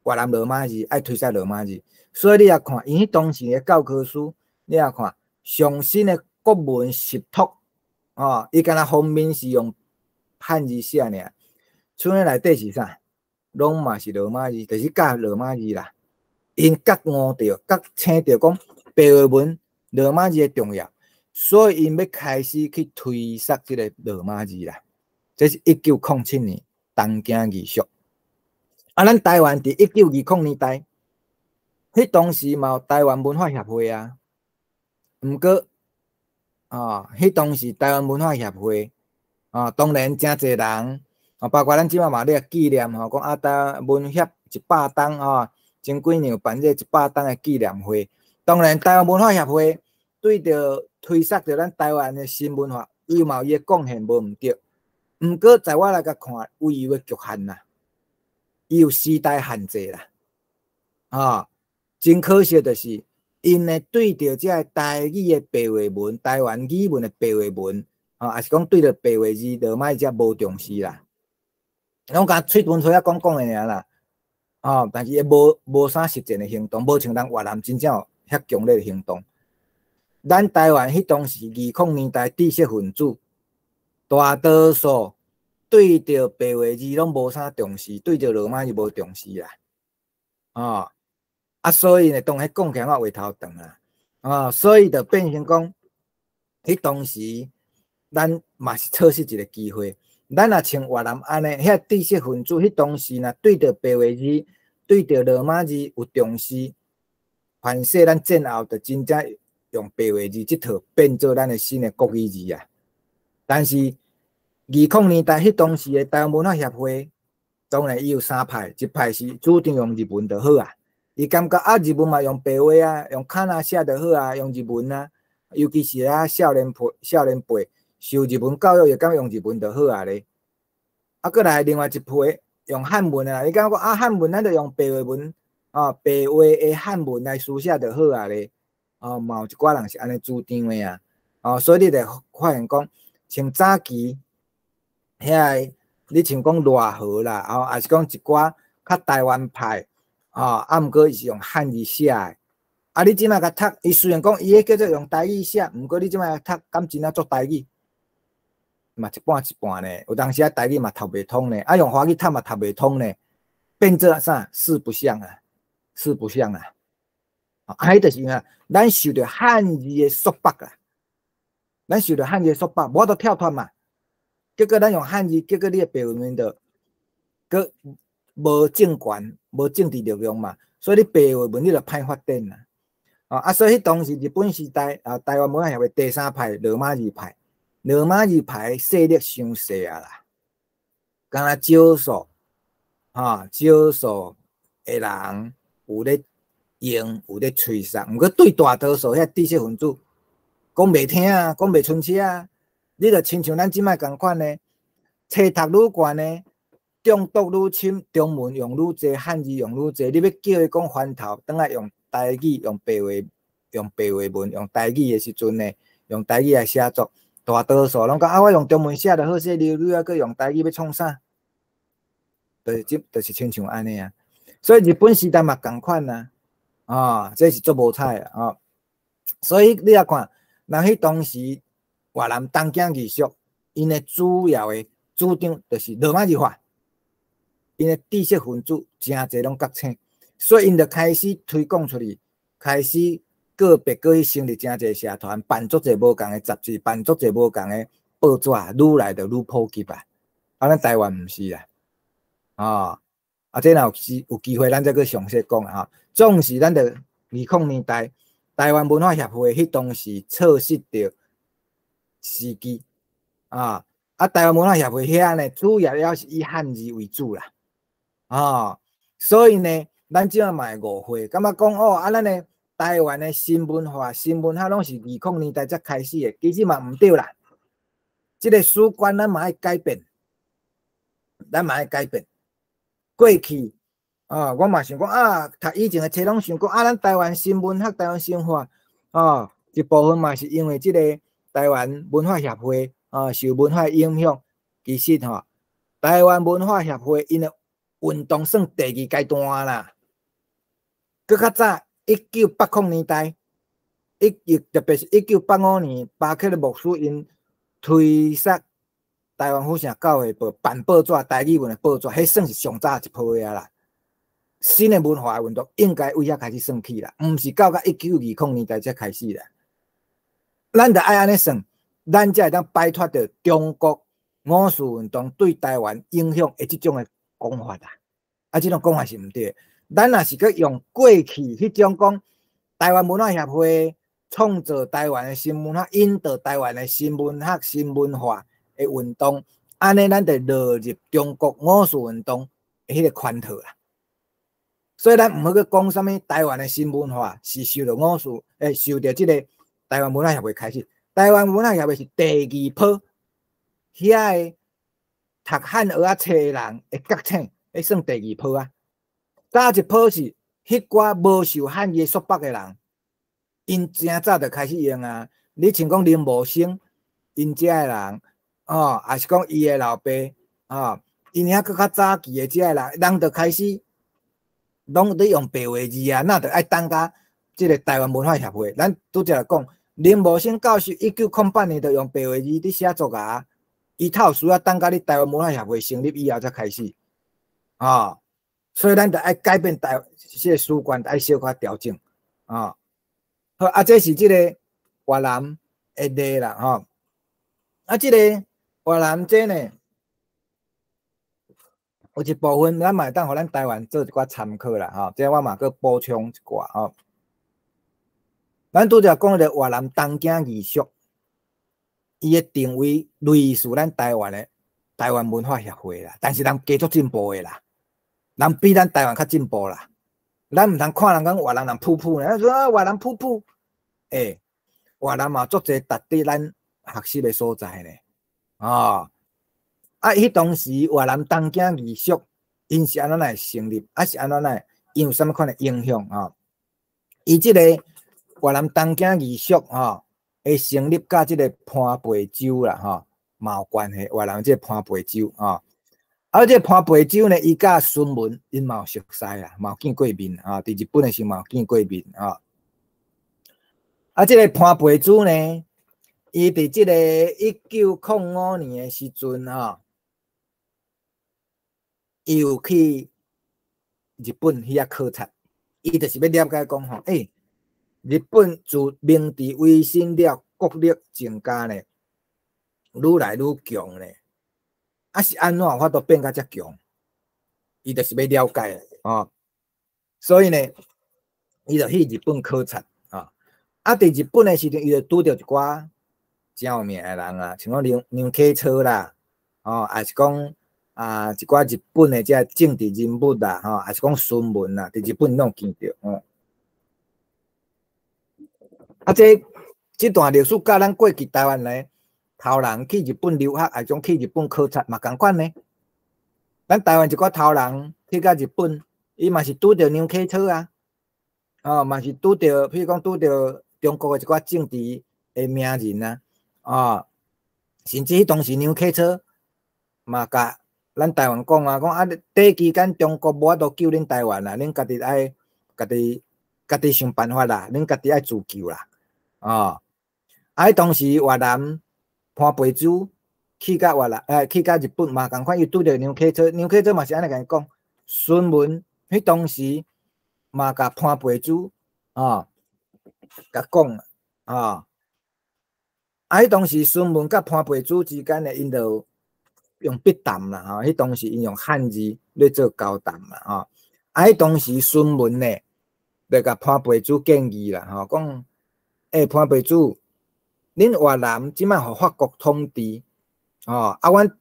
越南罗马字爱推销罗马字。所以你也看，因迄当时的教科书，你也看上新的国文习图，啊，伊敢若封面是用汉字写尔，剩下内底是啥？拢嘛是罗马字，就是教罗马字啦。因觉悟着，觉醒着讲白话文罗马字的重要，所以因要开始去推广这个罗马字啦。这是1907年东京艺术。啊，咱台湾伫1920年代，迄当时嘛有台湾文化协会啊。毋过啊，迄当时台湾文化协会啊，当然真侪人。啊，包括咱即马嘛咧纪念吼，讲啊，台湾文协100档啊，前几年有办这100档的纪念会。当然，台湾文化协会对着推广着咱台湾的新文化，伊嘛有伊的贡献无毋对。毋过，在我来甲看，有伊的局限啦，伊有时代限制啦。啊，真可惜就是因呢对着这台语的白话文、台湾语文的白话文啊，也是讲对着白话字、罗马字无重视啦。拢甲嘴唇吹啊讲的尔啦，但是也无啥实践的行动，无像咱越南真正有遐强烈的行动。咱台湾迄当时20年代知识分子，大多数对着白话字拢无啥重视，对着罗马字无重视啦。所以呢，当迄讲起来我话头长啊，所以就变成讲，迄当时咱嘛是错失一个机会。咱若像越南安尼，遐知识分子迄当时若对着白话字、对着罗马字有重视，凡说咱战后就真正用白话字即套变做咱的新的国语字啊。但是20年代迄当时的台湾文化协会，当然伊有3派，一派是主张用日文就好啊。伊感觉日文嘛用白话啊，用卡那写就好啊，用日文啊，尤其是少年辈受日文教育，也感觉用日文就好啊咧。过来另外一批用汉文啊，伊感觉汉文咱就用白话文白话的汉文来书写就好啊咧。嘛有一寡人是安尼主张的啊。所以你就发现讲，像早期遐你像讲赖和啦，也是讲一寡较台湾派。毋过伊是用汉字写的。你即摆甲读，伊虽然讲伊迄叫做用台语写，毋过你即摆读，敢真正做台语，嘛一半一半呢。有当时台语嘛读袂通呢，用华语读嘛读袂通呢，变做啥？四不像啊。迄就是咱受着汉字的束缚啊，无得跳脱嘛。结果咱用汉字，结果你的白话文就佮无政权、无政治力量嘛，所以你白话文你就歹发展啦。所以当时日本时代台湾文化协会第3派罗马字派势力伤细啦，敢若少数的人有咧用，有咧吹哨，毋过对大多数遐知识分子讲袂听啊，讲袂顺车啊，你就亲像咱即摆共款呢，册读愈悬呢。中毒愈深，中文用愈济，汉字用愈济。你要叫伊讲翻头，等下用台语、用白话文、用台语的时阵呢，用台语来写作。大多数拢讲我用中文写就好势，你还佫用台语要创啥？就是亲像安尼啊。所以日本时代嘛共款这是做无彩啊。所以你来看，那迄当时越南东京艺术，因的主要的主张就是罗马字法。因为知识分子真侪拢觉醒，所以因就开始推广出去，开始个别去成立真侪社团，办足侪无共的杂志，办足侪无共的报纸，愈来就愈普及啊。咱台湾毋是这若有机会，咱再去详细讲啊。总是咱就20年代台湾文化协会迄当时错失着时机台湾文化协会遐呢，主要也是以汉字为主啦。所以呢，咱即摆嘛会误会，感觉讲咱的台湾的新文化拢是20年代才开始的，其实嘛毋对啦。即个史观咱嘛要改变，过去我嘛想讲读以前的册拢想讲咱台湾新文学、台湾新化一部分嘛是因为即个台湾文化协会受文化影响，其实台湾文化协会因的运动算第2阶段啦，搁较早1980年代，特别是1985年，巴克的牧师因推设台湾府城教会办报纸，台语文的报纸，迄算是上早一波的啦。新的文化运动应该为遐开始算起啦，毋是到1920年代才开始啦。咱就爱安尼算，咱才会当摆脱着中国五四运动对台湾影响的即种的讲法啦，即种讲法是毋对。咱若是去用过去迄种讲台湾文化协会创造台湾的新文化，引导台湾的新文学、新文化的运动，安尼咱就落入中国五四运动的迄个圈套啦。所以咱毋好去讲啥物台湾的新文化是受到五四受到即个台湾文化协会开始。台湾文化协会是第2波，遐个读汉学册的人会觉醒，迄算第2波啊。早一波是迄寡无受汉字束缚的人，因真早就开始用啊。你像讲林茂生，因遮的人也是讲伊的老爸因遐搁较早期的遮的人就开始拢咧用白话字啊，那就爱等甲即个台湾文化协会。咱拄则来讲，林茂生教授1908年就用白话字伫写作啊，伊透需要等到你台湾文化协会成立以后才开始，所以咱就爱改变即个史观，爱小可调整，好，这是即个越南的例啦，即个越南这呢，有一部分咱嘛会当互咱台湾做一寡参考啦，这我嘛搁补充一寡，咱拄则讲着越南东景艺术，伊的定位类似咱台湾的台湾文化协会啦，但是人加足进步的啦，人比咱台湾较进步啦。咱毋通看人讲越南人噗噗呢，说越南噗噗，越南嘛足侪值得咱学习的所在呢，迄当时越南东景艺术，因是安怎来成立，是安怎来，因有啥物款的影响伊即个越南东景艺术会成立甲即个潘培洲啦嘛有关系，越南即个潘培洲即个潘培洲呢，伊甲孙文因嘛有熟悉啦，嘛有见过面伫日本的时候嘛有见过面即个潘培洲呢，伊伫即个1905年的时阵伊有去日本遐考察，伊就是要了解讲日本自明治维新了，国力增加呢，愈来愈强呢。是安怎法度变甲遮强？伊就是要了解所以呢，伊就去日本考察伫日本的时阵，伊就拄着一寡真有名的人像讲梁启超啦，还是讲一寡日本的遮政治人物啦，还是讲孙文啦，伫日本拢见着这段历史甲咱过去台湾呢，头人去日本留学，还种去日本考察嘛同款呢。咱台湾一寡头人去到日本，伊嘛是拄着梁启超嘛是拄着，譬如讲拄着中国的一寡政治的名人甚至当时梁启超嘛甲咱台湾讲第期间中国无法度救恁台湾啦，恁家己爱家己想办法啦，恁家己爱自救啦当时越南潘培洲去到去到日本嘛同款，伊拄着梁启超嘛是安尼甲伊讲，孙文迄当时嘛甲潘培洲甲讲迄当时孙文甲潘培洲之间呢，因就用笔谈啦迄当时因用汉字咧做交谈嘛迄当时孙文呢，就甲潘培洲建议啦讲潘培洲，恁越南即摆互法国统治阮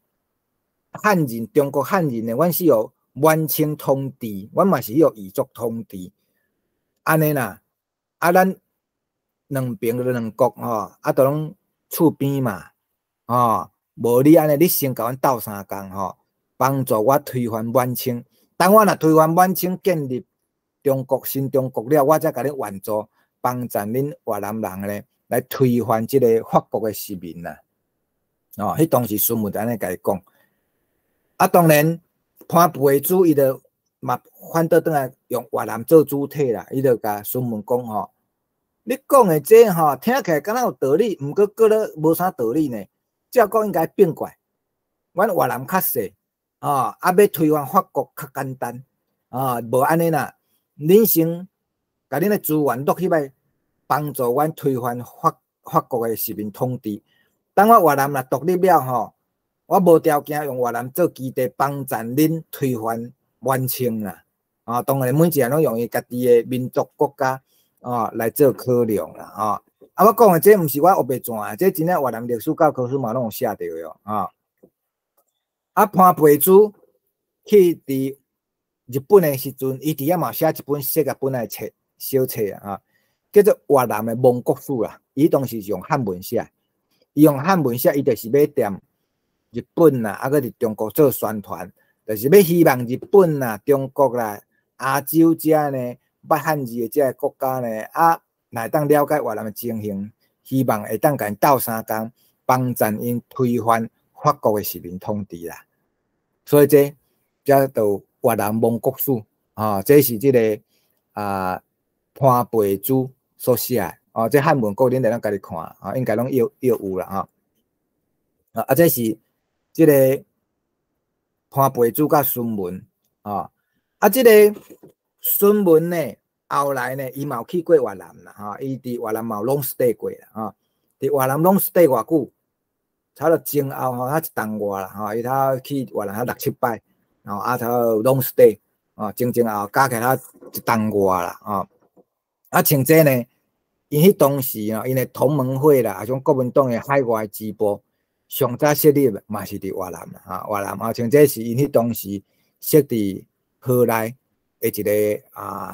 汉人中国汉人呢，阮是由满清统治，阮嘛是由彝族统治，安尼啦，咱两边两国都拢厝边嘛无你安尼，你先甲阮斗相共帮助我推翻满清。当我若推翻满清，建立中国新中国了，我才甲你援助，帮助恁越南人呢来推翻即个法国的殖民啦。迄当时孙文就安尼甲伊讲。当然潘培洲伊就嘛反倒转来用越南做主体啦，伊就甲孙文讲你讲的这听起来敢若有道理，毋过搁咧无啥道理呢。照讲应该变过来，阮越南较细要推翻法国较简单无安尼啦。恁先甲恁的资源落去来帮助阮推翻法国的殖民统治。当我越南若独立了我无条件用越南做基地帮助恁推翻满清啦当然每一个人拢用伊家己的民族国家来做考量啦我讲的这毋是我学白转这真正越南历史教科书嘛拢有写着的潘培洲去伫日本的时阵，伊伫遐嘛写一本世界本来册小册叫做越南的蒙国史啦。伊当时是用汉文写，伊用汉文写，伊就是要踮日本啦，搁伫中国做宣传，就是要希望日本啦、中国啦、亚洲遮呢，捌汉字的遮个国家呢，来当了解越南的情形，希望会当甲因斗相共，帮助因推翻法国的殖民统治啦。所以这叫做越南蒙国史这是这个潘培洲所写哦，这汉文古恁得咱家己看啊，应该拢有啦吼。啊，这是这个潘培祖甲孙文啊，这个孙文呢，后来呢，伊嘛有去过越南啦，哈，伊伫越南嘛 long stay 过啦，哈，伫越南 long stay 偌久，差不多前后吼，他一冬外啦，哈，伊他去越南6、7摆，然后他 long stay 啊，前后加起来他一冬外啦，像这呢，因迄当时啊，因的同盟会啦，啊种国民党的海外支部，上早设立嘛是伫越南啦，哈，越南啊，像这是因迄当时设伫河内的一个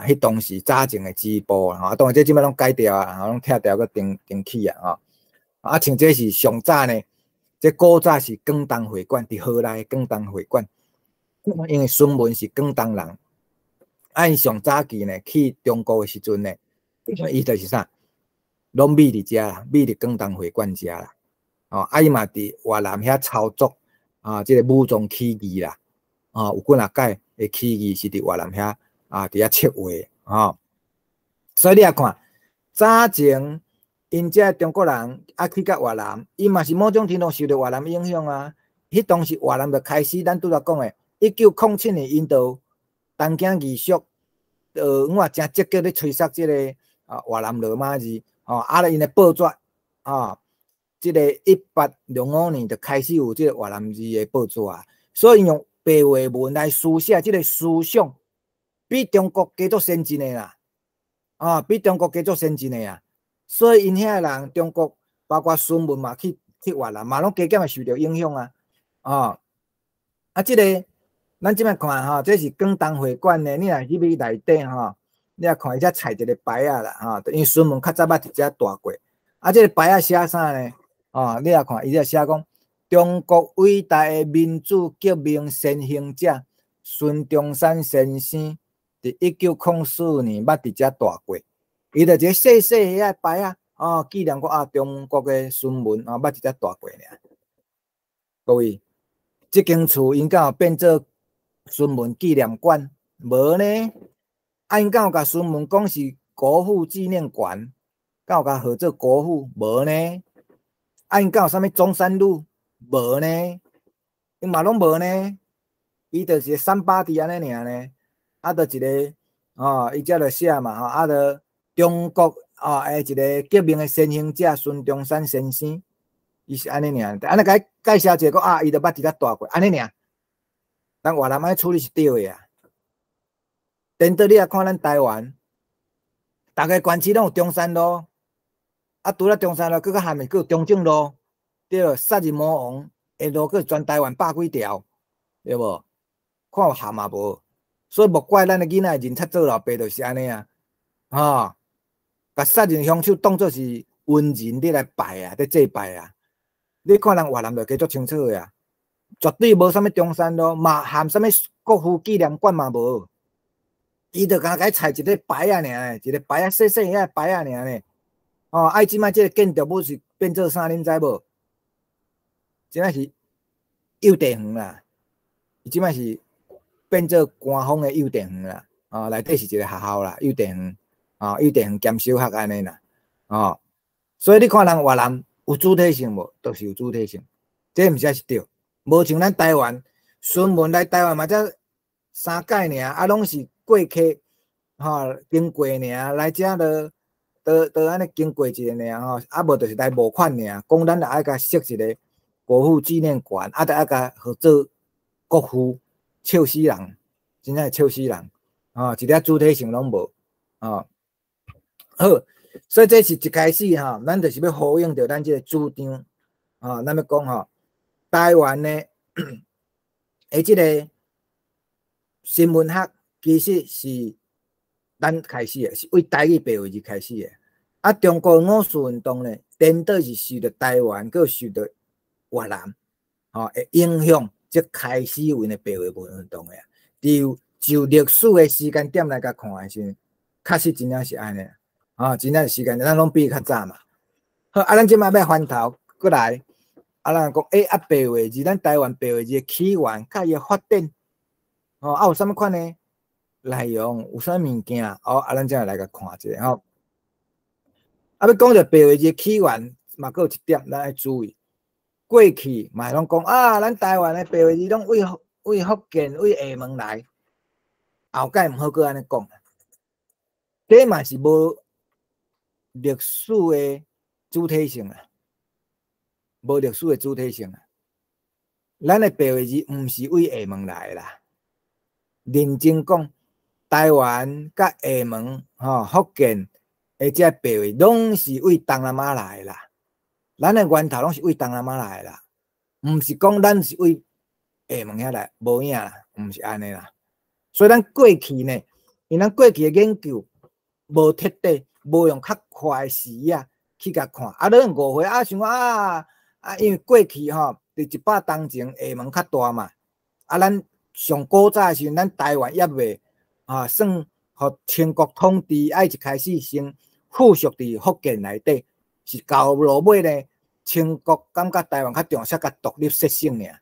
迄当时早前的支部啦，当然这即摆拢改掉啊，拢拆掉个重启啊，像这是上早呢，这古早是广东会馆伫河内广东会馆，因为孙文是广东人，因上早期呢去中国的时阵呢。伊就是啥，拢秘伫遮啦，秘伫广东会馆遮啦。伊嘛伫越南遐操作即个武装起义啦。有几若届的起义是伫越南遐伫遐策划所以你也看，早前因遮中国人去到越南，伊嘛是某种程度受到越南影响啊。迄当时越南就开始，咱拄则讲的，1907年因就东京义塾，我真积极咧吹杀即个。越南罗马字，咧因的报纸，即个1805年就开始有即个越南字的报纸啊，所以用白话文来书写即个思想，比中国加足先进的啦，比中国加足先进的啊，所以因遐人中国包括孙文嘛去越南嘛，拢加减会受到影响即个咱即摆看这是广东会馆呢，你若去内底你也看伊遮踩一个牌啦，因为孙文较早捌伫遮住过，这个牌写啥呢？你也看伊遮写讲，中国伟大的民主革命先行者孙中山先生伫1904年捌伫遮住过，伊就一个细细个牌纪念讲中国的孙文捌伫遮住过尔。各位，这间厝应该有变做孙文纪念馆，无呢？因敢有甲孙文讲是国父纪念馆，敢有甲号做国父？无呢？因敢有啥物中山路？无呢？因嘛拢无呢？伊就是个三八地安尼尔呢？就一个伊遮就写嘛就中国一个革命的先行者孙中山先生，伊是安尼尔，安尼甲伊介绍一个讲伊就捌伫遐住过，安尼尔。咱越南安尼处理是对的啊。等到你也看咱台湾，逐个县市拢有中山路，除了中山路，佮下面佮有中正路，对，杀人魔王的路，佮全台湾100几条，对无？看有含嘛无？所以莫怪咱的囡仔认贼做老爸就是安尼甲杀人凶手当作是文人咧来拜咧祭拜你看人越南就加足清楚的绝对无啥物中山路，嘛含啥物国父纪念馆嘛无。伊就甲踩一个牌尔，一个牌细细个牌尔呢。即摆即个建筑物是变做啥？恁知无？即摆是幼稚园啦，即摆是变做官方的幼稚园啦。内底是一个学校啦，幼稚园幼稚园兼小学安尼啦。所以你看人越南有主体性无？都是有主体性，这毋则是对。无像咱台湾，孙文来台湾嘛，才3届尔，拢是。过客经过尔，来遮都安尼经过一下尔无就是来募款尔。讲咱爱甲设一个国父纪念馆，就爱甲合作国父，笑死人，真正笑死人一点主体性拢无好，所以这是一开始咱就是要呼应着咱这个主张咱要讲台湾呢这个新闻学。其实是咱开始的，是为台语白话字开始的。中国五四运动呢，颠倒是受到台湾，佮受到越南的影响，才开始有因的白话文运动的。就历史的时间点来甲看的时，确实真正是安尼真正是时间，咱拢比较早嘛。好，咱即摆要翻头过来，咱讲白话字，咱台湾白话字的起源，甲伊的发展，有啥物款呢？内容有啥物件咱才来甲看者啊，要讲着白话字起源，嘛佫有一点咱爱注意。过去嘛拢讲啊，咱台湾的白话字拢为福建、为厦门来，后盖毋好佫安尼讲。这嘛是无历史的主体性啊，无历史的主体性啊。咱的白话字毋是为厦门来啦，认真讲，台湾甲厦门、福建的这白话拢是为东南亚来啦。咱的源头拢是为东南亚来啦，毋是讲咱是为厦门遐来，无影啦，毋是安尼啦。所以咱过去呢，因咱过去的研究无彻底，无用较快的视野去甲看。啊，你误会啊，想讲因为过去伫100当前厦门较大嘛，啊，咱上古早的时阵，咱台湾也未算互清国统治，一开始先附属伫福建内底。是到落尾呢，清国感觉台湾较重视甲独立设省尔，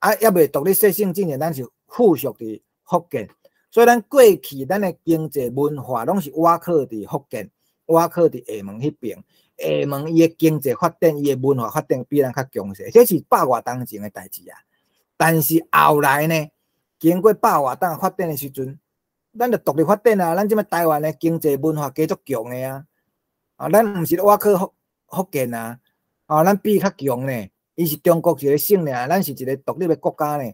啊，也未独立设省之前，咱是附属伫福建，所以咱过去咱的经济文化拢是倚靠伫福建，倚靠伫厦门迄边。厦门伊的经济发展，伊的文化发展比咱较强势，这是100外当前的代志啊。但是后来呢，经过100外当发展的时阵，咱就独立发展啊，咱即摆台湾的经济文化加足强的啊。咱毋是倚靠福建啊，咱比较强呢。伊是中国一个省呢，咱是一个独立的国家呢，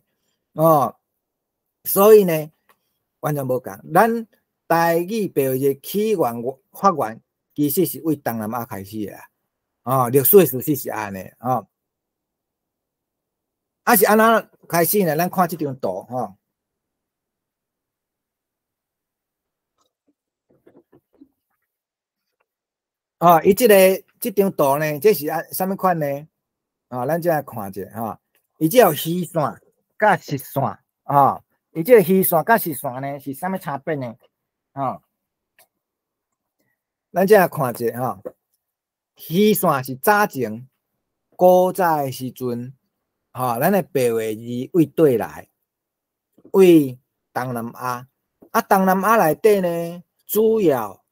所以呢，完全无共。咱台语白话字起源发源，其实是为东南亚开始的历史的事实是安尼是安怎开始呢？咱看这张图伊这张图呢，这是什么款呢？咱再来看者伊这有虚线甲实线伊这个虚线甲实线呢是啥物差别呢？咱再来看者虚线是早前古早的时阵咱的白话字为对来，为东南亚东南亚内底呢，主要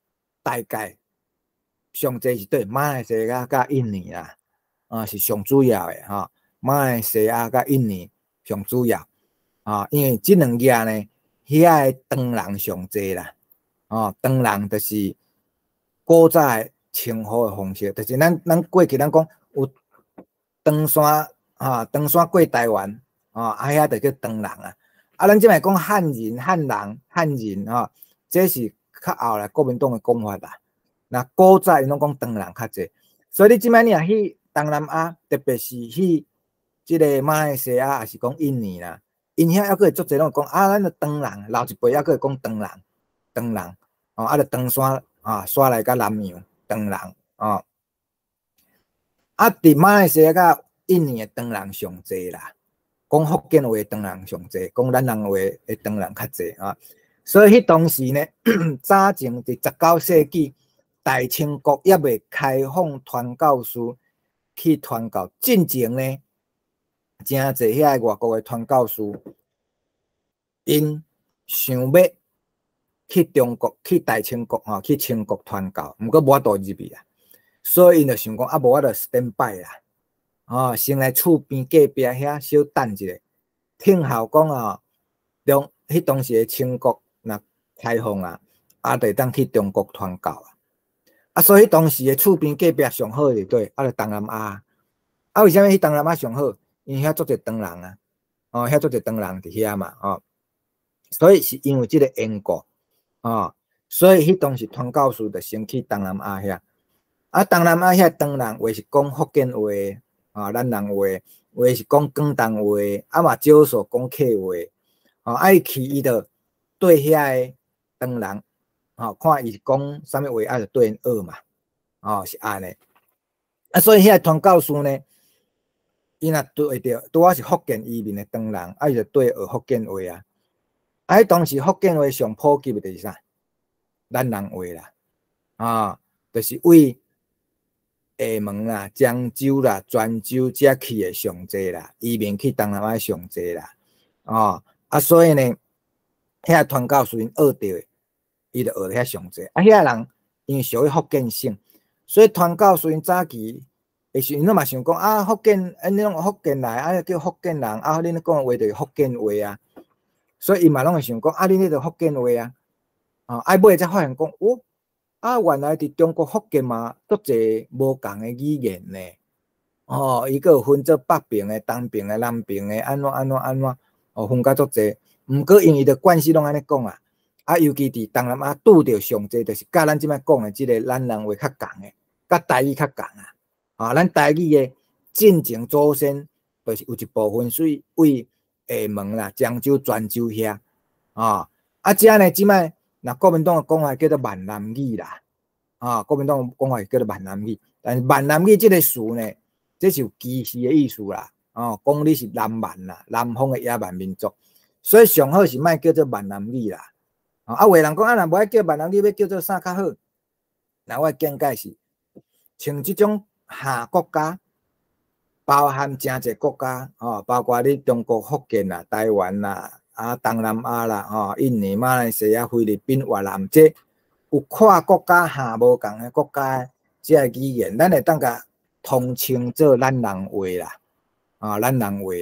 大概。上济是对马来西亚甲印尼啦，是上主要的马来西亚甲印尼上主要因为这两个呢，遐的唐人上济啦，唐人就是古早的称呼的方式，就是咱过去咱讲有唐山唐山过台湾遐就叫唐人咱即摆讲汉人、汉人这是较后来国民党的讲法啦。那古早因拢讲唐人较济，所以你即摆你若去东南亚，特别是去即个马来西亚，也是讲印尼啦，因遐还佫会足济拢讲咱的唐人，老一辈还佫会讲唐人就唐山山来甲南洋唐人伫马来西亚甲印尼的唐人上济啦，讲福建话的唐人上济，讲咱人话的唐人较济所以迄当时呢，早前伫19世纪。大清国也未开放传教士去传教，进前呢，真侪遐外国的传教士，因想要去中国、去大清国去清国传教，毋过无法度入去所以因就想讲无我就 stand by 啦，先来厝边隔壁遐小等一下，听候讲迄当时的清国若开放就当去中国传教所以当时的厝边隔壁上好的对，就东南亚。为什么去东南亚上好？因为遐足侪唐人遐足侪唐人伫遐嘛所以是因为这个缘故所以迄当时传教士就先去东南亚遐。东南亚遐唐人话是讲福建话咱人话是讲广东话嘛少数讲客话伊去伊就对遐的唐人。看伊是讲啥物话，就对因学嘛，是安尼。所以遐传教士呢，伊若对着拄是福建移民的唐人，伊就对学福建话迄当时福建话上普及的就是啥？咱人话啦，就是为厦门啦、漳州啦、泉州遮去的上济啦，移民去东南亚上济啦，所以呢，遐传教士因学着。伊就学遐上济，遐人因为属于福建省，所以传教士因早期，会是因嘛想讲啊，福建，恁拢福建来，啊叫福建人，啊恁讲话就是福建话啊，所以伊嘛拢会想讲啊，恁迄个福建话啊，啊尾才发现讲，哦，啊原来伫中国福建嘛，足侪无共的语言呢，伊个有分做北平的、东平的、南平的，安怎，分甲足侪，毋过因伊的关系拢安尼讲啊。啊，尤其伫东南亚拄着上济，就是甲咱即摆讲的即个闽南话较共的，甲台语较共啊。咱台语的进前祖先，就是有一部分属于为厦门啦、漳州、泉州遐遮呢，即摆若国民党的讲法叫做闽南语啦，国民党讲法叫做闽南语，但是闽南语即个词呢，这是有歧视的意思啦，讲你是南蛮啦，南方的野蛮民族，所以上好是莫叫做闽南语啦。有人讲啊，若无爱叫闽南语，要叫做啥较好？那我见解是，像即种下国家，包含真侪国家，包括你中国福建啦、台湾啦、东南亚啦、印尼、马来西亚、菲律宾、越南，这有跨国家下无共的国家，即个语言，咱会当甲统称做闽南话啦，闽南话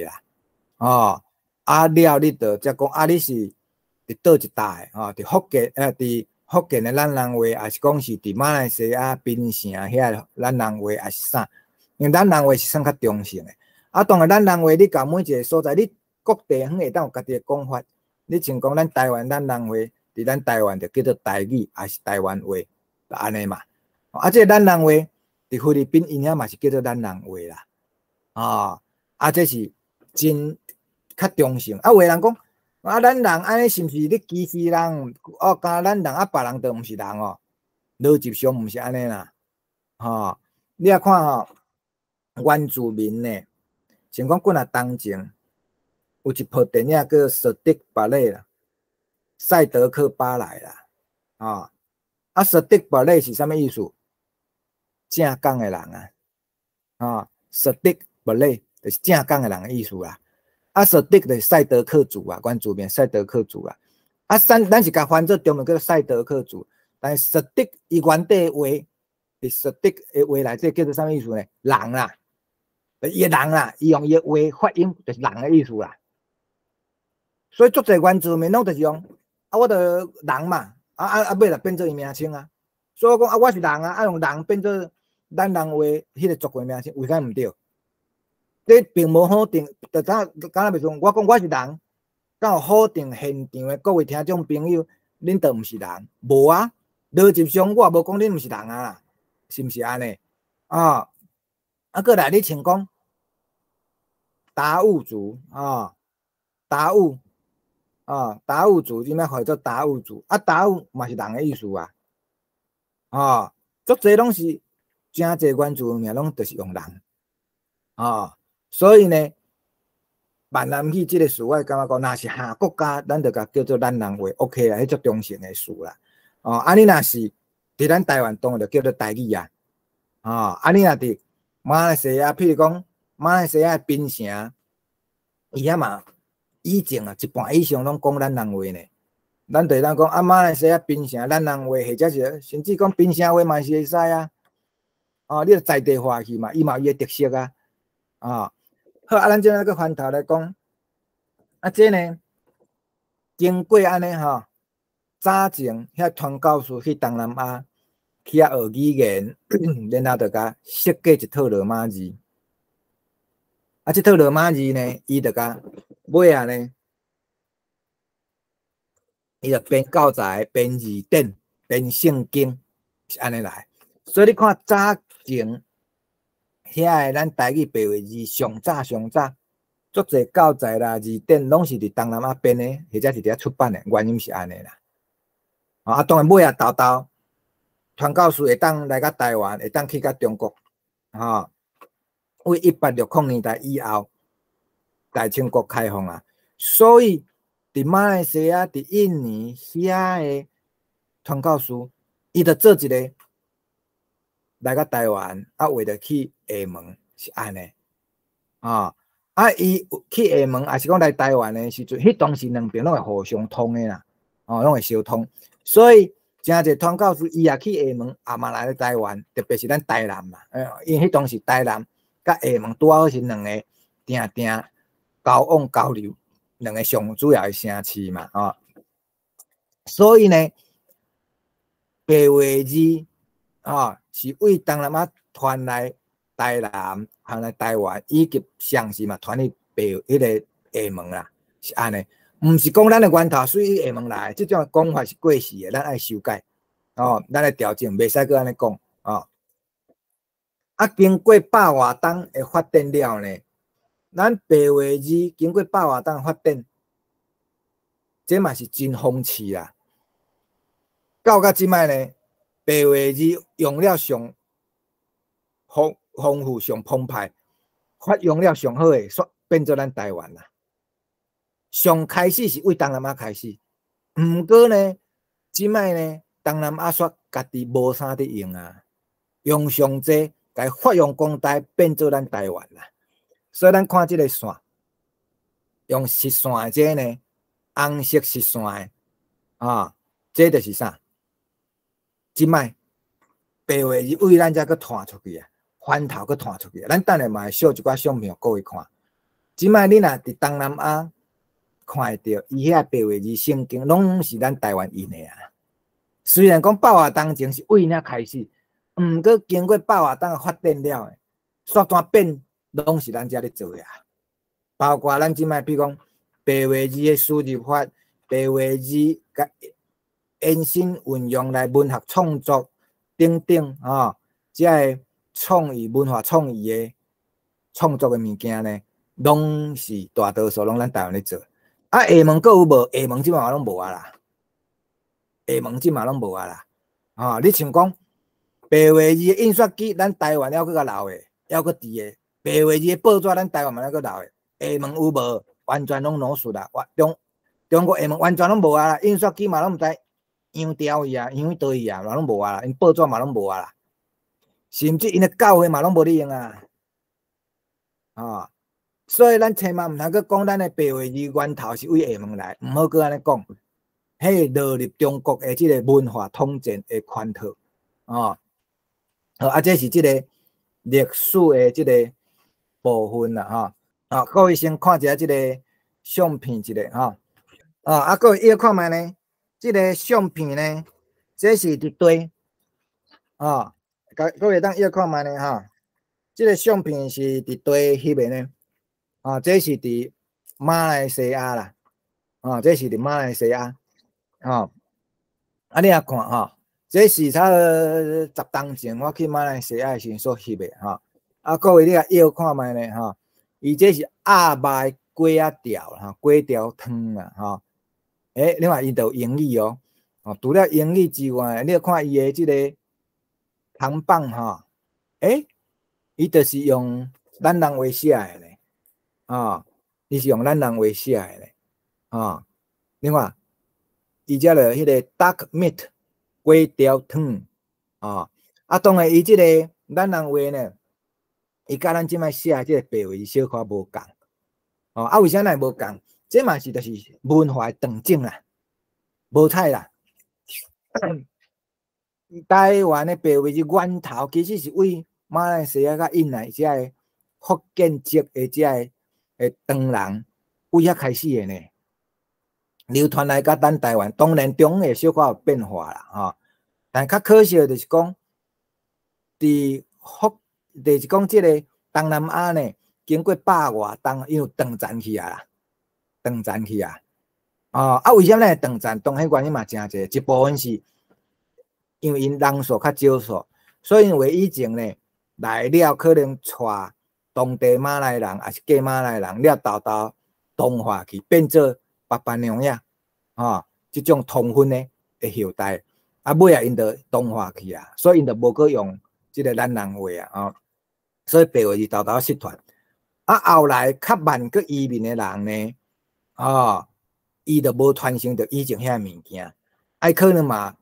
啦，了你就则讲你是。伫倒一带伫福建伫福建的闽南话，还是讲是伫马来西亚槟城遐闽南话，还是啥？因为闽南话是算较中性的。当然闽南话你甲每一个所在，你各地方会当有家己的讲法。你像讲咱台湾闽南话，伫咱台湾就叫做台语，还是台湾话，就安尼嘛。这个闽南话伫菲律宾因遐嘛是叫做闽南话啦。这是真较中性。有个人讲。咱人安尼是毋是你歧视人？敢咱人别人就毋是人哦。逻辑上毋是安尼啦。你啊看原住民呢，像讲几若当前有一部电影叫《史迪巴勒》啦，赛德克巴莱啦。史迪巴勒是啥物意思？正港的人史迪巴勒就是正港的人的意思啦。史迪就是赛德克族啊，原住民赛德克族啊。咱是甲翻做中文叫做赛德克族，但是史迪伊原底话，伫史迪的话内底叫做啥物意思呢？人啦，伊个人啦，伊用伊个话发音就是人的意思啦。所以足侪原住民拢就是用我着人嘛，尾就变做伊名称啊。所以我讲我是人啊，用人变做咱人话迄个族群名称，为啥毋对？这并无好定，就敢若袂说，我讲我是人，敢有好定现场的各位听众朋友，恁都毋是人，无啊。逻辑上我也无讲恁毋是人啊，是毋是安尼？过来你像讲达悟族达悟族，即摆叫做达悟族，达悟嘛是人的意思啊。足侪拢是真侪原住民拢就是用人所以呢，闽南语即个词，我感觉讲，若是下国家，咱就甲叫做闽南话 ，OK 啦，迄足中性的词啦。你若是伫咱台湾，当然就叫做台语啊。你若伫马来西亚，譬如讲马来西亚槟城，伊遐嘛，以前一半以上拢讲闽南话呢。咱就当讲马来西亚槟城闽南话，或者是甚至讲槟城话嘛是会使啊。你著在地化去嘛，伊嘛有伊的特色啊。好，咱即个个翻头来讲，这呢，经过安尼早前遐传教士去东南亚去学语言，然后就甲设计一套罗马字。这套罗马字呢，伊就甲尾啊呢，伊就编教材、编字典、编圣经，是安尼来。所以你看早前。遐个咱台语白话字上早，足侪教材啦、字典拢是伫东南亚编的，或者是伫遐出版的，原因是安尼啦。当然尾啊豆传教士会当来到台湾，会当去到中国，为1860年代以后，大清国开放啊，所以伫马来西亚、伫印尼遐个传教士，伊就做一个。来到台湾，为着去厦门是安尼，伊去厦门，还是讲来台湾的时阵，迄当时两边拢会互相通的啦，拢会相通。所以真侪传教士伊也去厦门，也嘛来台湾，特别是咱台南嘛，因为迄当时台南甲厦门拄好是两个定定交往交流两个上主要的城市嘛，所以呢，白话字是为东南亚传来台南，传来台湾，以及上是嘛传去迄个厦门啦，是安尼。毋是讲咱的源头属于厦门来，即种讲法是过时的，咱爱修改。咱来调整，袂使搁安尼讲。经过百外冬的发展了呢，咱白话字经过百外冬发展，这嘛是真风趣啦。到即摆呢，白话字用了上丰富、上澎湃，发用了上好的，变做咱台湾啦。上开始是为东南亚开始，毋过呢，即摆呢，东南亚煞家己无啥伫用啊，用上济，甲发扬光大，变做咱台湾啦。所以咱看即个线，用实线的这呢，红色实线的这就是啥？即摆白话字为咱遮搁传出去啊，翻头搁传出去。咱等下嘛会秀一寡相片互各位看。即摆你若伫东南亚看会到，伊遐白话字圣经拢是咱台湾印的啊。虽然讲百外冬前是为遐开始，毋过经过百外冬的发展了，煞单变拢是咱遮咧做呀。包括咱即摆比如讲白话字的输入法，白话字甲延伸运用来文学创作等等即个创意文化创意的创作的物件呢，拢是大多数拢咱台湾咧做。厦门阁有无？厦门即嘛拢无啊啦。厦门即嘛拢无啊啦。你像讲白话字的印刷机，咱台湾还阁较老诶，还阁伫诶。白话字的报纸，咱台湾嘛还阁老诶。厦门有无？完全拢挪出啦。中国厦门完全拢无啊啦。印刷机嘛拢毋知样调伊啊，样倒伊啊，嘛拢无啊啦。因报纸嘛拢无啊啦。甚至因的教会嘛拢无咧用啊。所以咱千万毋通去讲咱的白话字源头是为厦门来，毋好去安尼讲。迄落入中国的即个文化统战的圈套。这是即个历史的即个部分啦。各位先看一下即个相片一下各位要看觅呢，即个相片呢，这是伫堆各位当要看觅呢即个相片是伫堆翕的呢。这是伫马来西亚啦。这是伫马来西亚。你也看这是差10冬前我去马来西亚时所翕的各位你也要看觅呢伊这是鸭麦粿仔条粿条汤啦另外伊就有英语除了英语之外，你要看伊的即个扛棒伊就是用咱人话写的咧伊是用咱人话写的咧另外伊遮了迄个 duck meat 粿条汤当然伊即个咱人话呢，伊甲咱即摆写即个白话字小可无共为啥会无共？这嘛是就是文化的长进啦，无彩啦。台湾的白话字源头其实是为马来西亚甲印尼遮个福建籍的遮个唐人为遐开始的呢，流传来甲咱台湾，当然中会小可有变化啦但较可惜的就是讲，就是讲即个东南亚呢，经过百外冬，因为断层去啊啦，断层去啊为啥呢？断层？当然原因嘛真济，一部分是因为因人数较少数，所以为以前呢来了可能带当地马来人，还是假马来人了同化去，变做白白娘呀即种通婚的后代，尾因就同化去啊，所以因就无搁用即个咱人话所以白话字偷失传。后来较慢搁移民的人呢伊就无传承着以前遐物件，可能嘛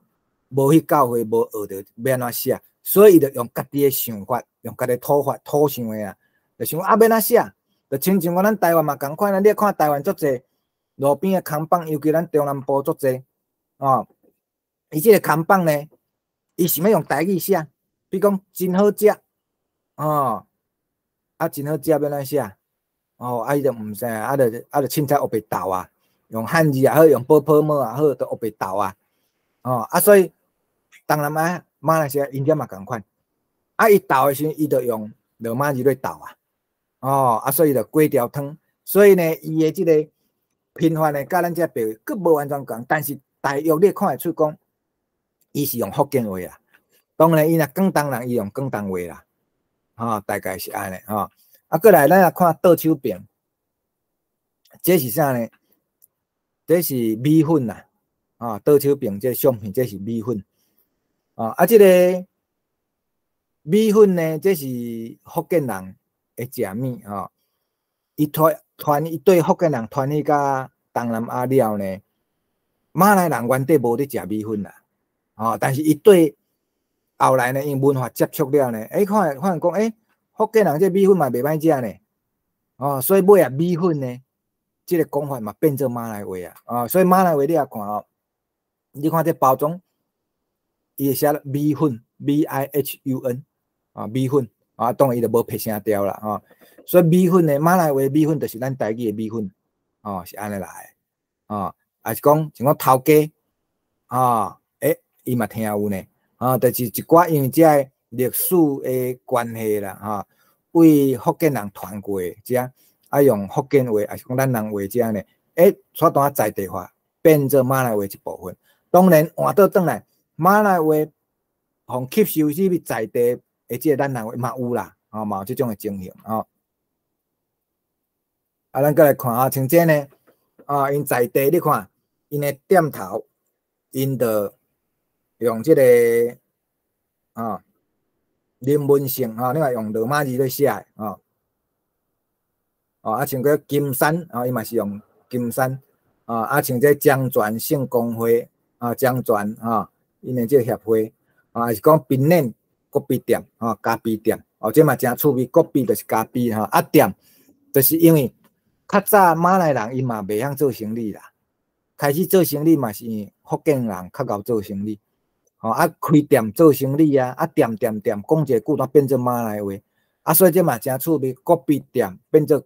无去教会，无学着要安怎写，所以伊就用家己的想法，用家己土想的就想要安怎写，就亲像咱台湾嘛共款你看台湾足济路边的空棒，尤其咱中南部足济伊即个扛棒呢，伊想要用台语写，比如讲真好食哦，啊真好食要怎写？哦，啊伊就毋知啊，就凊彩学白豆啊，用汉字也好，用波泡沫也好，都学白豆啊。哦，啊所以东南亚、马来西亚、印度嘛共款。啊，伊豆的时阵，伊就用罗马字来豆啊。哦，啊所以就粿条汤。所以呢，伊的即个拼法呢，甲咱遮白话佫无完全共，但是大约你看会出讲，伊是用福建话啦。当然，伊若广东人，伊用广东话啦。哦，大概是安尼哦。啊，过来咱来看倒手柄，这是啥呢？这是米粉啦。啊，倒手柄这相片，这是米粉。啊，这个米粉呢，这是福建人会食米啊。伊传一对福建人传去甲东南亚了呢，马来人原底无咧食米粉啦。但是伊对后来呢，因文化接触了呢，看讲，福建人这米粉嘛袂歹食呢。所以尾啊米粉呢，这个讲法嘛变做马来话啊。所以马来话你也看你看这包装，伊会写米粉 ，MIHUN 米粉当然伊就无撇声调啦所以米粉呢，马来话米粉就是咱台语的米粉是安尼来也是讲像讲头家伊嘛听有呢就是一寡因为这历史的关系啦为福建人传过遮用福建话还是讲咱人话遮呢带单在地化变做马来话一部分。当然换倒转来，马来话互吸收入在地的即个咱人话嘛有啦嘛有即种的情形咱再来看像这呢因在地你看因的点头，因就用即个人文性你看用罗马字咧写像个金山伊嘛是用金山像这江泉圣公会江泉因的这个协会是讲槟榔咖啡店咖啡店这嘛真趣味，咖啡就是咖啡店就是因为较早马来人伊嘛袂晓做生意啦，开始做生意嘛是福建人较会做生意开店做生意店讲一个句单变做马来话所以这嘛真趣味，咖啡店变做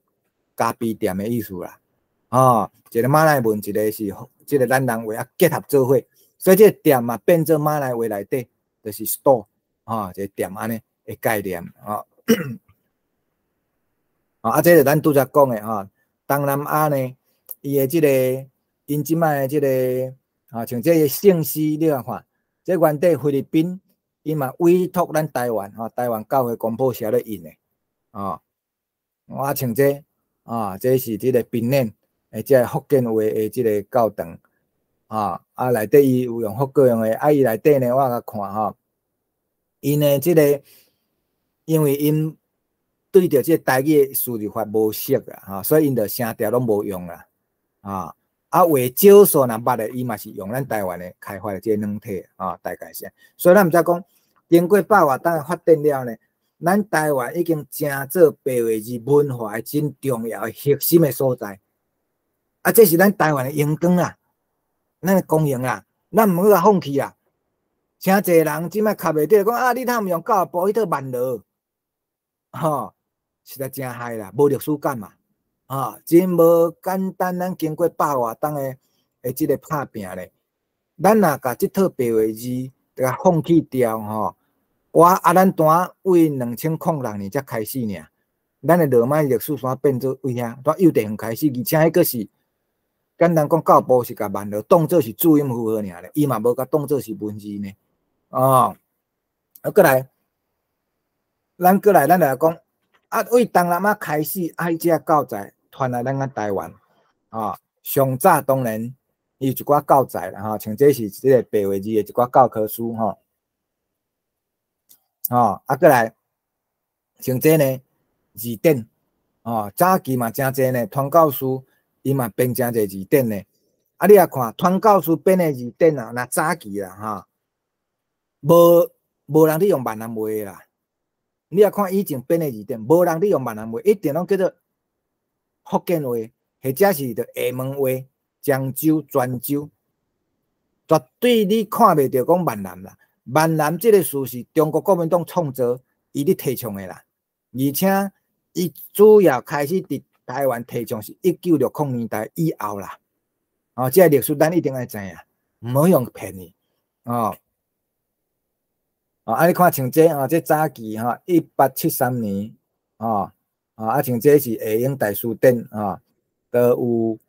咖啡店的意思啦一个马来文，一个是这个咱人话结合做伙，所以这个店嘛变做马来话内底就是 store 一个店安尼的概念这是咱拄则讲的东南亚呢，伊的这个因即摆的这个像这个姓氏你看，这原底菲律宾伊嘛委托咱台湾台湾教会公报社咧印的像这这是这个槟榔这福建话的这个教堂内底伊有用福建用的伊内底呢我甲看因的这个因为因对着这台语的输入法无熟啦所以因着声调拢无用啦为少数若捌的伊嘛是用咱台湾的开发的这软体大概是所以咱毋知讲经过百外档的发展了呢，咱台湾已经成做白话字文化的真重要的核心的所在这是咱台湾的荣光啊，咱的公营啊，咱毋好甲放弃啊。诚侪人即摆卡袂得讲你通毋用教育部迄套万落实在真害啦，无历史感嘛真无简单。咱经过百外档的即个拍拼咧，咱若甲即套白话字甲放弃掉咱单为2006年才开始尔，咱的罗马历史线变做为遐，从幼稚园开始，而且迄个是简单讲，教育部是甲万落当做是注音符号尔咧，伊嘛无甲当做是文字呢过来，咱来讲为东南亚开始这教材传来咱台湾上早当然有一寡教材啦像这是这个白话字的一寡教科书过来像这呢字典早期嘛真济呢，传教士伊嘛编真济字典呢你也看传教士编的字典若早期啦无人咧用闽南话啦。你也看以前编的字典，无人咧用闽南话，一定拢叫做福建话，或者是着厦门话、漳州、泉州绝对你看袂到讲闽南啦。闽南这个事是中国国民党创造伊咧提倡的啦，而且伊主要开始伫台湾提倡是1960年代以后啦。哦，这个历史咱一定要知影，唔好用骗你。哦，你看像这早期1873年，像这是下英大书典都有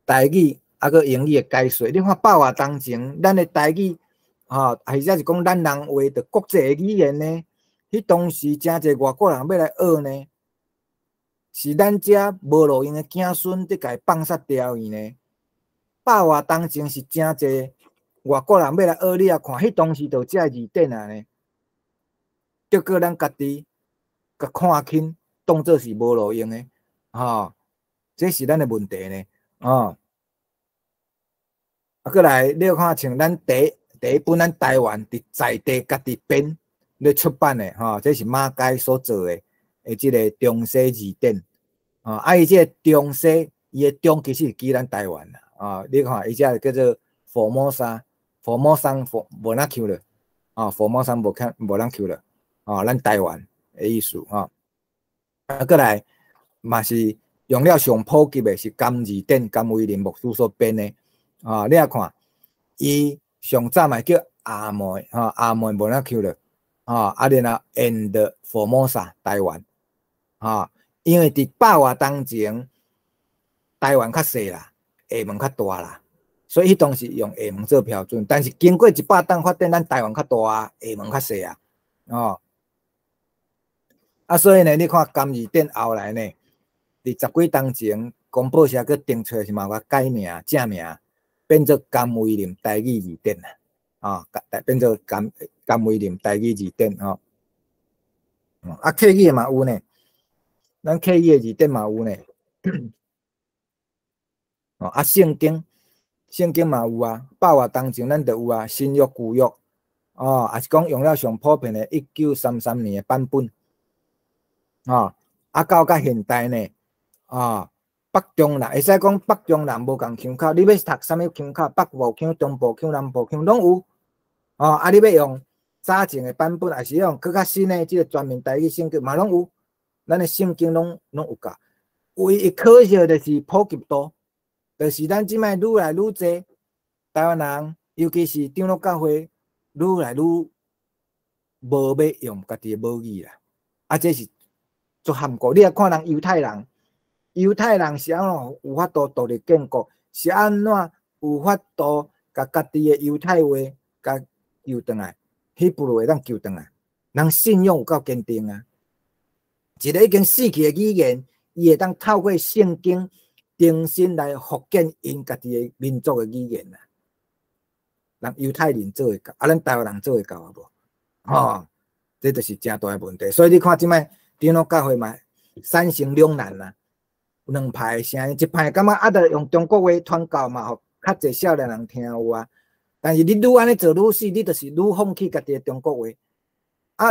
台语个英语的解说。你看百外当前，咱的台语或者是讲咱人话的国际的语言呢，迄当时真侪外国人要来学呢，是咱遮无路用的子孙伫甲伊放杀掉伊呢。百外当前是真侪外国人要来学，你啊看，迄当时就遮字典啊呢，结果咱家己甲看轻，当做是无路用的，这是咱的问题呢，过来你看像咱第一本咱台湾伫在地家己编咧出版的，这是马偕所做的即个中西字典，伊即个中西，伊的中其实是指咱台湾啦，你看伊只叫做Formosa vernacular，Formosa vernacular，咱台湾的意思过来嘛是用了上普及的是甘字典，甘威廉牧师所编的，你啊看，伊上早嘛叫阿妹vernacular，然后 and Formosa 台湾，因为伫百外当前，台湾较细啦，厦门较大啦，所以迄当时用厦门做标准，但是经过100档发展，咱台湾较大，厦门较细啊，所以呢，你看甘字典后来呢，伫10几当前，公报社去定出来是嘛个改名正名，变做甘威廉台语字典啦，变做甘威廉台语字典客语的嘛有呢，咱客语的字典嘛有呢，圣经嘛有啊，百外当前咱就有啊，新约旧约，也是讲用了上普遍的1933年的版本。到现代呢，北中南会使讲北中南无共腔口，你要读啥物腔口？北部腔、中部腔、南部腔拢有。你要用早前的版本，还是用更较新的即个专门台语圣经嘛拢有。咱的圣经拢有教。唯一可惜的是普及度，就是咱即摆愈来愈侪台湾人，尤其是长老教会，愈来愈无要用家己的母语啦。这是足含糊。你来看人犹太人是安怎有法度独立建国？是安怎有法度甲家己的犹太话甲救转来？希伯来会当救转来？人信仰有够坚定啊！一个已经死去的语言，伊会当透过圣经重新来复建因家己的民族的语言啊！人犹太人做会到，咱台湾人做会到啊无？这就是真大的问题。所以你看即摆长老教会嘛，三成两难啦，两派的声音，一派感觉着用中国话传教嘛，互较侪少年人听有啊。但是你愈安尼做愈死，你就是愈放弃家己的中国话。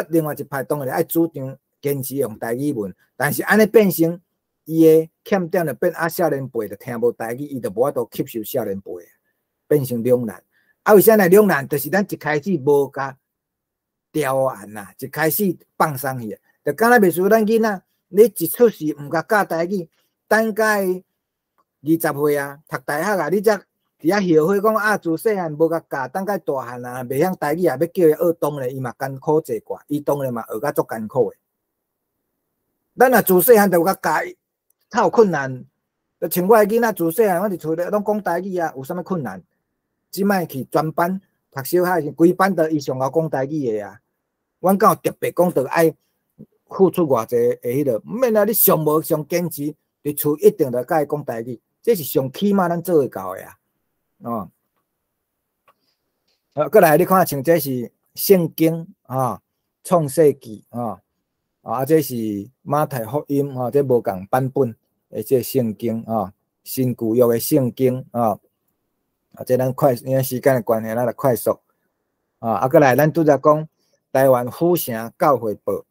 另外一派当然爱主张坚持用台语文，但是安尼变成伊的欠点就变少年辈就听无台语，伊就无法度吸收少年辈，变成两难。为啥呢？两难就是咱一开始无甲调案啦，一开始放松去，就敢若袂输咱囡仔，你一出世毋甲教台语，等甲伊20岁啊，读大学啊，你才伫遐后悔讲自细汉无甲教，等甲大汉啊，袂晓台语啊，要叫伊学，当然伊嘛艰苦坐挂，伊当然嘛学甲足艰苦的。咱若自细汉就有甲教，较有困难。就像我的囡仔自细汉，我伫厝内拢讲台语啊，有啥物困难？即摆去专班读小学时，规班都伊上校讲台语的啊。阮敢有特别讲着爱付出偌济的迄个？毋免啊，你上无上坚持，伫厝一定着甲伊讲台语，这是上起码咱做会到的啊。过来你看，像这是圣经创世纪这是马太福音这无共版本的这圣经新旧约的圣经这咱因为时间的关系，咱来快速过来咱拄则讲台湾府城教会报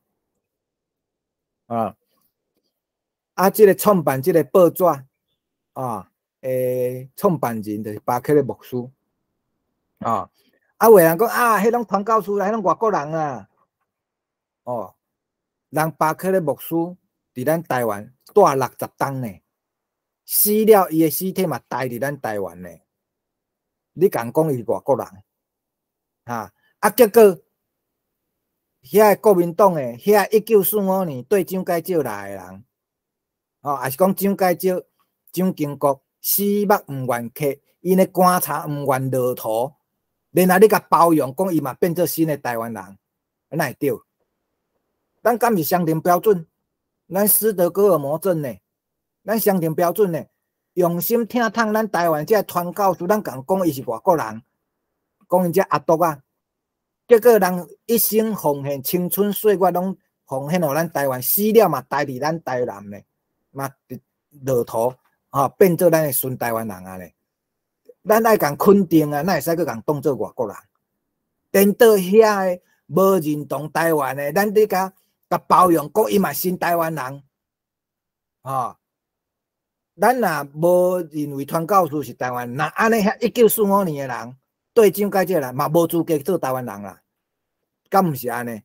这个创办这个报纸创办人就是巴克的牧师啊，啊，有人讲啊，迄种传教士啦，迄种外国人啊，哦，人巴克的牧师伫咱台湾住60冬呢，死了，伊的尸体嘛待伫咱台湾呢。你敢讲伊是外国人？哈啊，结果遐国民党诶，遐1945年对蒋介石来诶人，哦，也是讲蒋介石、蒋经国死目毋愿客，因咧观察毋愿落土，然后你甲包容，讲伊嘛变做新诶台湾人，哪会对？咱敢是相同标准？咱斯德哥尔摩症呢？咱相同标准呢？用心听听咱台湾这传教士，咱讲伊是外国人，讲因这阿毒啊，结果人一生奉献青春岁月，拢奉献互咱台湾，死了嘛，待伫咱台南呢，嘛落土啊，变做咱的纯台湾人啊咧。咱爱共肯定啊，哪会使去共当做外国人？颠倒遐个无认同台湾的，咱得甲包容，讲伊嘛新台湾人，啊。咱若无认为传教士是台湾，那安尼遐1945年的人对蒋介石啦，嘛无资格做台湾人啦，敢毋是安尼？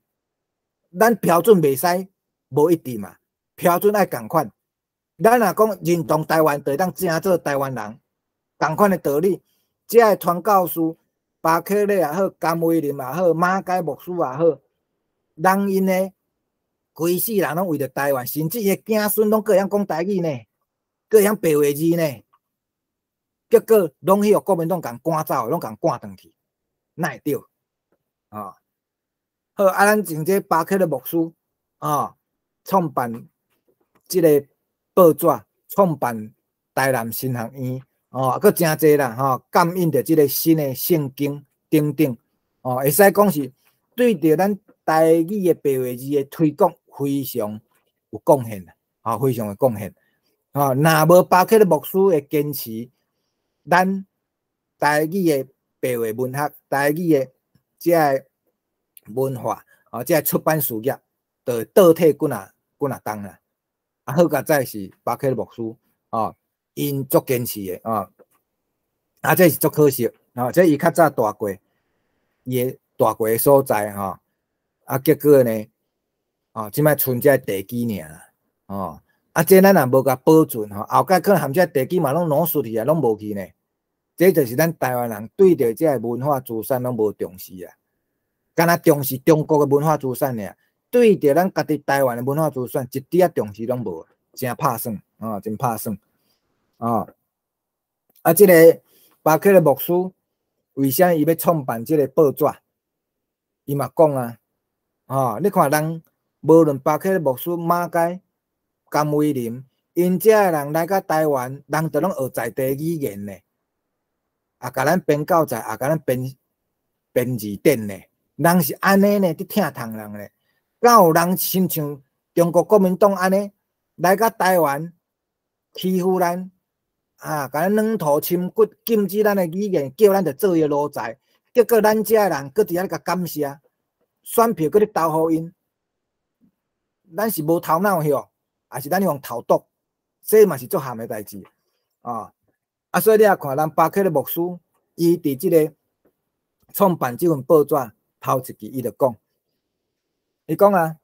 咱标准袂使无一致嘛，标准爱共款。咱若讲认同台湾，就当正做台湾人，共款的道理。这个传教士巴克利也好，甘威廉也好，马偕牧师也好，人因呢规世人拢为着台湾，甚至伊囝孙拢个样讲台语呢。个样白话字呢，结果拢去互国民党共赶走，拢共赶转去，哪会对？啊，好啊，咱从这巴克的牧师啊，创办这个报纸，创办台南新学院，哦，佫真济啦，吼，感应着这个新的圣经等等，哦，会使讲是对着咱台语的白话字的推广非常有贡献啦，啊，非常有贡献。哦，若无巴克的牧师会坚持，咱台语的白话文学、台语的这个文化，哦，这个出版事业，就会倒退几若冬啦。啊，好佳在是巴克的牧师，哦，因足坚持的，哦，啊，这是足可惜，哦，这伊较早大过，伊的大过的所在，吼，啊，结果呢，哦，即摆剩这地基尔，哦。啊，这咱也无甲保存吼，后盖可能含这地基嘛拢攞出去啊，拢无去呢。这就是咱台湾人对着这文化资产拢无重视啊，干那重视中国的文化资产呢，对着咱家己台湾的文化资产一点重视拢无，真拍算啊，真拍算啊！啊，这个巴克的牧师为啥伊要创办这个报纸？伊嘛讲啊，哦，你看人无论巴克的牧师马偕。甘威廉，因遮个人来到台湾，人就拢学在地语言呢，啊，甲咱编教材，啊，甲咱编字典呢，人是安尼呢，伫听堂人呢，敢有人亲像中国国民党安尼来到台湾欺负咱，啊，甲咱软土深骨，禁止咱的语言，叫咱着做伊的奴才，结果咱遮个人搁伫遐甲感谢，选票搁咧投互因，咱是无头脑哟。也是咱用投毒，这嘛是足咸的代志啊！啊，所以你也看咱巴克的牧师，伊伫即个创办这份报纸头一期，伊就讲，伊讲啊，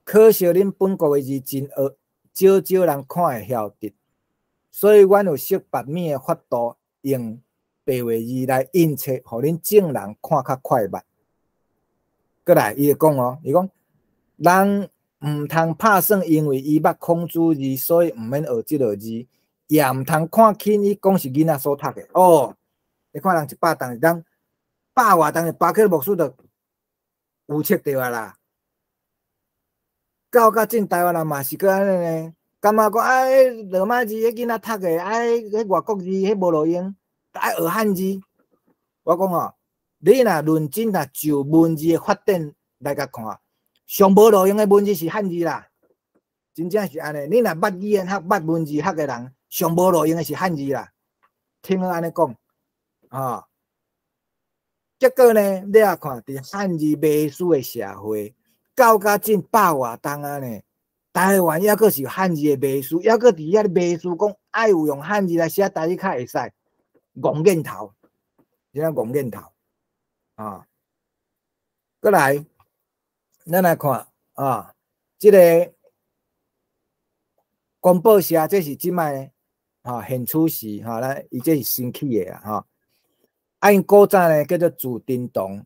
可惜恁本国的字真恶，少少人看会晓得，所以阮有识别面的法度，用白话字来印册，互恁正人看较快慢。过来，伊就讲哦，伊讲人。毋通拍算，因为伊捌孔子字，所以毋免学即落字；也毋通看轻伊讲是囡仔所读的。哦，你看人100当人100外当巴克牧师就有册着啊啦。到较近台湾人嘛是个安尼呢，感觉讲罗马字迄囡仔读的，迄外国字迄无路用，爱学汉字。我讲哦，你若认真就文字的发展来甲看。上无路用的文字是汉字啦，真正是安尼。你若捌语言学、捌文字学的人，上无路用的是汉字啦。听我安尼讲，啊，结果呢，你也看伫汉字迷失的社会，到甲近100外冬啊呢，台湾抑阁是汉字的迷失，抑阁伫遐迷失讲爱有用汉字来写台语较会使，戆瘾头。即个戆眼头啊。过来，咱来看啊，即个公报社这是即卖现处时咱伊这是新起的啊。因古早呢叫做自叮当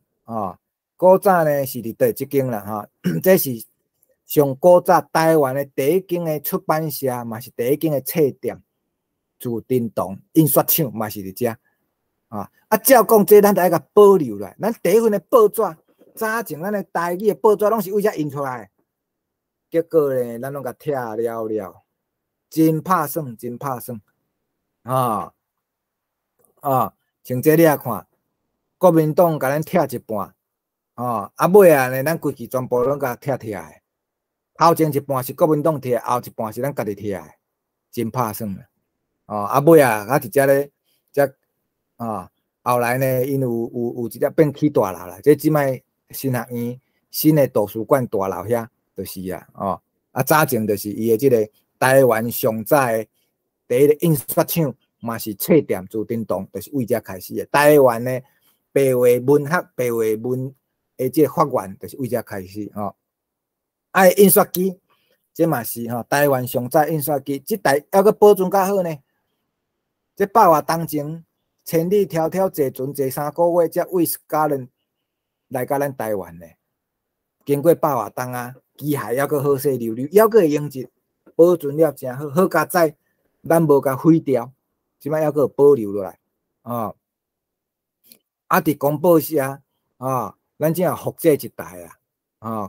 古早呢是伫第一间啦这是上古早台湾的第一间的出版社，嘛是第一间的册店。自叮当印刷厂嘛是伫遮照讲这咱得爱甲保留来。咱第一份的报纸，早前咱的台语的报纸拢是为遮印出来，结果呢，咱拢甲拆了，真拍算，真拍算像这你啊看，国民党甲咱拆一半尾呢，咱规气全部拢甲拆的。头前一半是国民党摕，后一半是咱家己摕的，真拍算啦。尾伫遮咧，后来呢，因有一只变起大楼啦，这即摆新学院、新的图书馆大楼遐，就是早前就是伊的即个台湾上早的第一个印刷厂，嘛是册店自叮当，就是为遮开始的。台湾的白话文学、白话文的即个发源，就是为遮开始印刷机，这嘛是台湾上早印刷机，即台还阁保存较好呢。这百外冬前，千里迢迢坐船坐3个月，才为家人来到咱台湾呢。经过百外冬机械还阁好势溜溜，还阁会用一，保存了真好，好甲在咱无甲毁掉，即摆还阁保留落来伫公报社咱正复制一代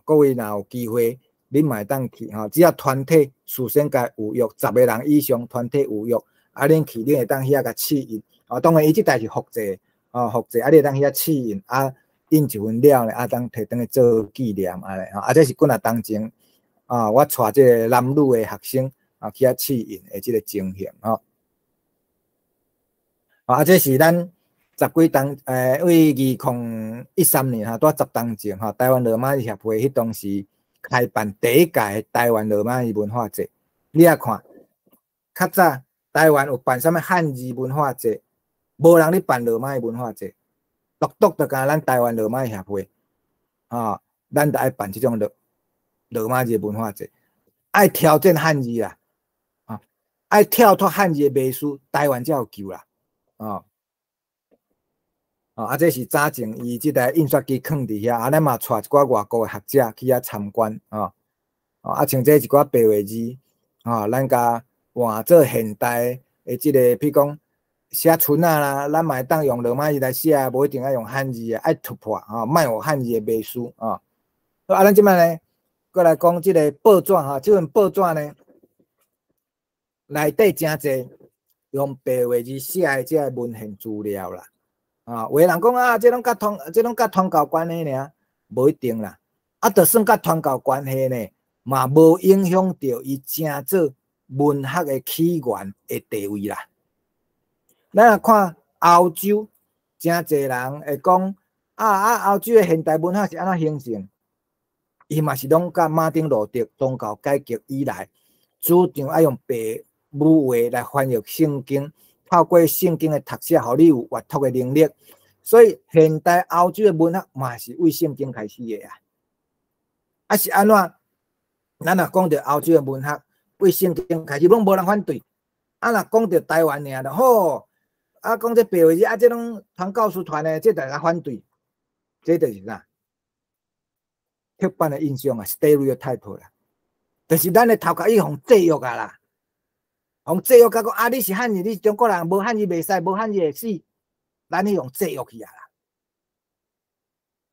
各位若有机会，恁嘛会当去只要团体事先甲有约10个人以上，团体有约。恁去，恁会当遐甲试印当然，伊即代是复制复制你会当遐试印印一份了呢，当摕转去做纪念安尼这是几若当前我带即个男女的学生去遐试印的即个情形这是咱10几当为2013年在10当前台湾罗马语协会迄当时开办第一届台湾罗马语文化节，你啊看，较早。台湾有办啥物汉字文化节，无人咧办罗马文化节，独就甲咱台湾罗马协会咱就爱办即种罗马字文化节，爱挑战汉字啦爱跳脱汉字的迷思，台湾才有救啦这是早前伊即台印刷机放伫遐咱嘛带一寡外国的学者去遐参观像这一寡白话字咱甲换做现代的即个，比如讲写春啦，咱嘛会当用罗马字来写，无一定要用汉字爱突破莫有汉字的迷思咱即摆呢，过来讲即个报纸即份报纸呢，内底真侪用白话字写的即个文献资料啦有的人讲这拢甲传教关系呢，无一定啦就算甲传教关系呢，嘛无影响到伊正做。文学的起源的地位啦，咱来看欧洲，真侪人会讲欧洲的现代文化是安怎形成？伊嘛是拢甲马丁路德宗教改革以来，主张爱用白母话来翻译圣经，透过圣经的读写，互你有阅读的能力。所以现代欧洲的文学嘛是为圣经开始的是安怎？咱若讲到欧洲的文学。为圣经开始，拢无人反对。若讲到台湾尔就好，讲这白话字这拢传教士团的，这大家反对。这就是啥？刻板的印象stereotype 啦，就是咱的头壳已互制约啦，互制约甲讲你是汉字，你是中国人，无汉字袂使，无汉字会死，咱去用制约去啦。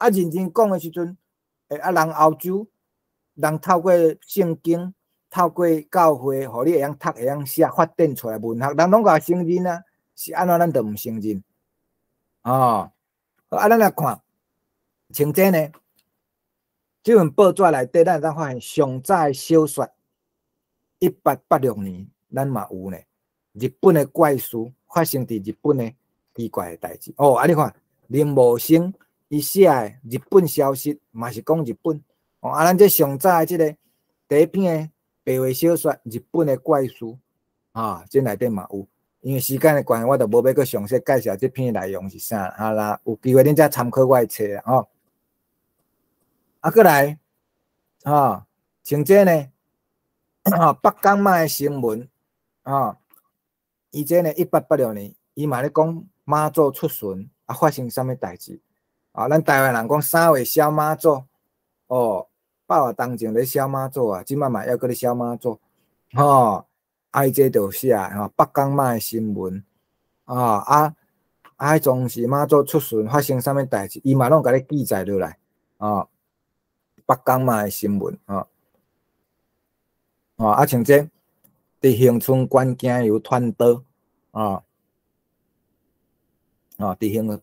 认真讲的时阵，人欧洲，人透过圣经。透过教会，互你会晓读、会晓写，发展出来文学，人拢甲承认是安怎咱就毋承认咱来看，像这呢，这份报纸内底，咱会当发现上早的小说，1886年，咱嘛有呢。日本的怪事发生伫日本的奇怪的代志你看林茂生伊写的日本消息，嘛是讲日本咱这上早的这个第一篇的。白话小说，日本的怪事这内底嘛有因为时间的关系，我就无要去详细介绍这篇内容是啥啊啦。有机会恁再参考我的册啦吼。啊，过来像这呢，北港妈的新闻伊这呢1886年，伊嘛咧讲妈祖出巡发生啥物代志咱台湾人讲3月烧妈祖8月当前咧烧妈祖即摆嘛还搁咧烧妈祖伊这就写北港妈的新闻迄总是妈祖出巡发生啥物代志，伊嘛拢甲你记载落来北港妈的新闻像这伫恒春关行游团岛伫恒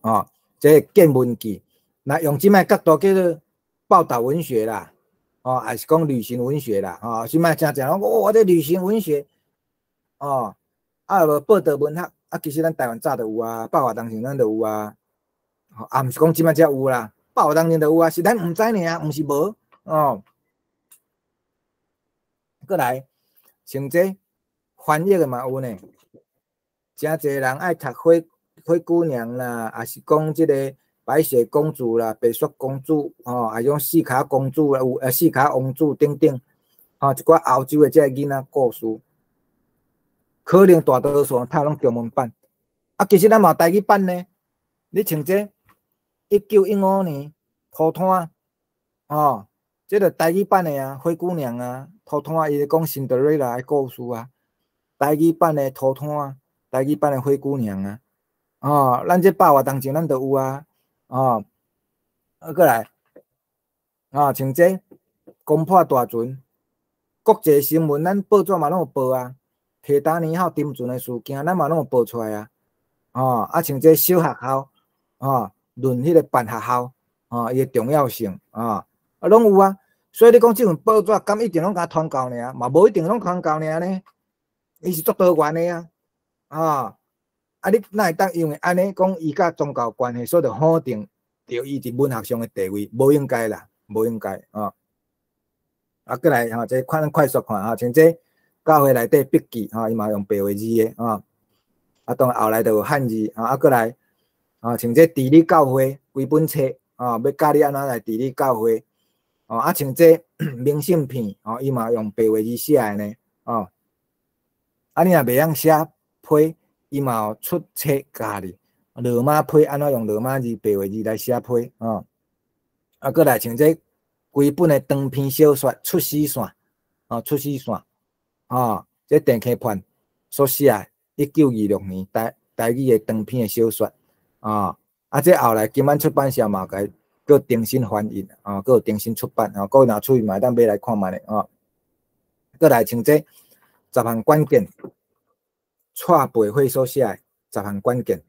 这见闻记，那用即摆角度叫做报道文学啦还是讲旅行文学啦即摆真正讲我这旅行文学无报道文学其实咱台湾早就有8月当前咱就有毋是讲即摆才有啦，8月当前就有是咱毋知尔，毋是无过来，像这翻译的嘛有呢，真侪人爱读灰姑娘啦，也是讲即个白雪公主啦、白雪公主还种四卡公主啦，有四卡王子等等一寡欧洲的即个囡仔故事，可能大多数读拢中文版其实咱嘛有台语版呢。你像这1915年土炭这个台语版的灰姑娘土炭伊咧讲辛德瑞拉的故事台语版的土炭，台语版的灰姑娘咱这8月当前咱都有过来像这攻破大船，国际新闻咱报纸嘛拢有报铁达尼号沉船的事件，咱嘛拢有报出来像这小学校论迄个办学校伊的重要性拢有所以你讲这份报纸敢一定拢甲传教尔？嘛无一定拢传教尔呢，伊是足多元的你哪会当因为安尼讲伊甲宗教关系，所以就否定着伊伫文学上的地位？无应该啦，无应该过来这快速看像这教会内底笔记伊嘛用白话字的当然后来就有汉字过来像这地理教会规本册要教你安怎来地理教会像这明信片伊嘛用白话字写的呢你若袂晓写批，伊嘛有出册教你罗马批安怎用罗马字白话字来写批过来像这规本的长篇小说出死线出死线这陈启焕所写1926年台语的长篇的小说这后来金安出版社嘛甲佮重新翻译佮有重新出版各位若出去嘛当买来看卖咧过来像这10项关键蔡培慧所写的10项关键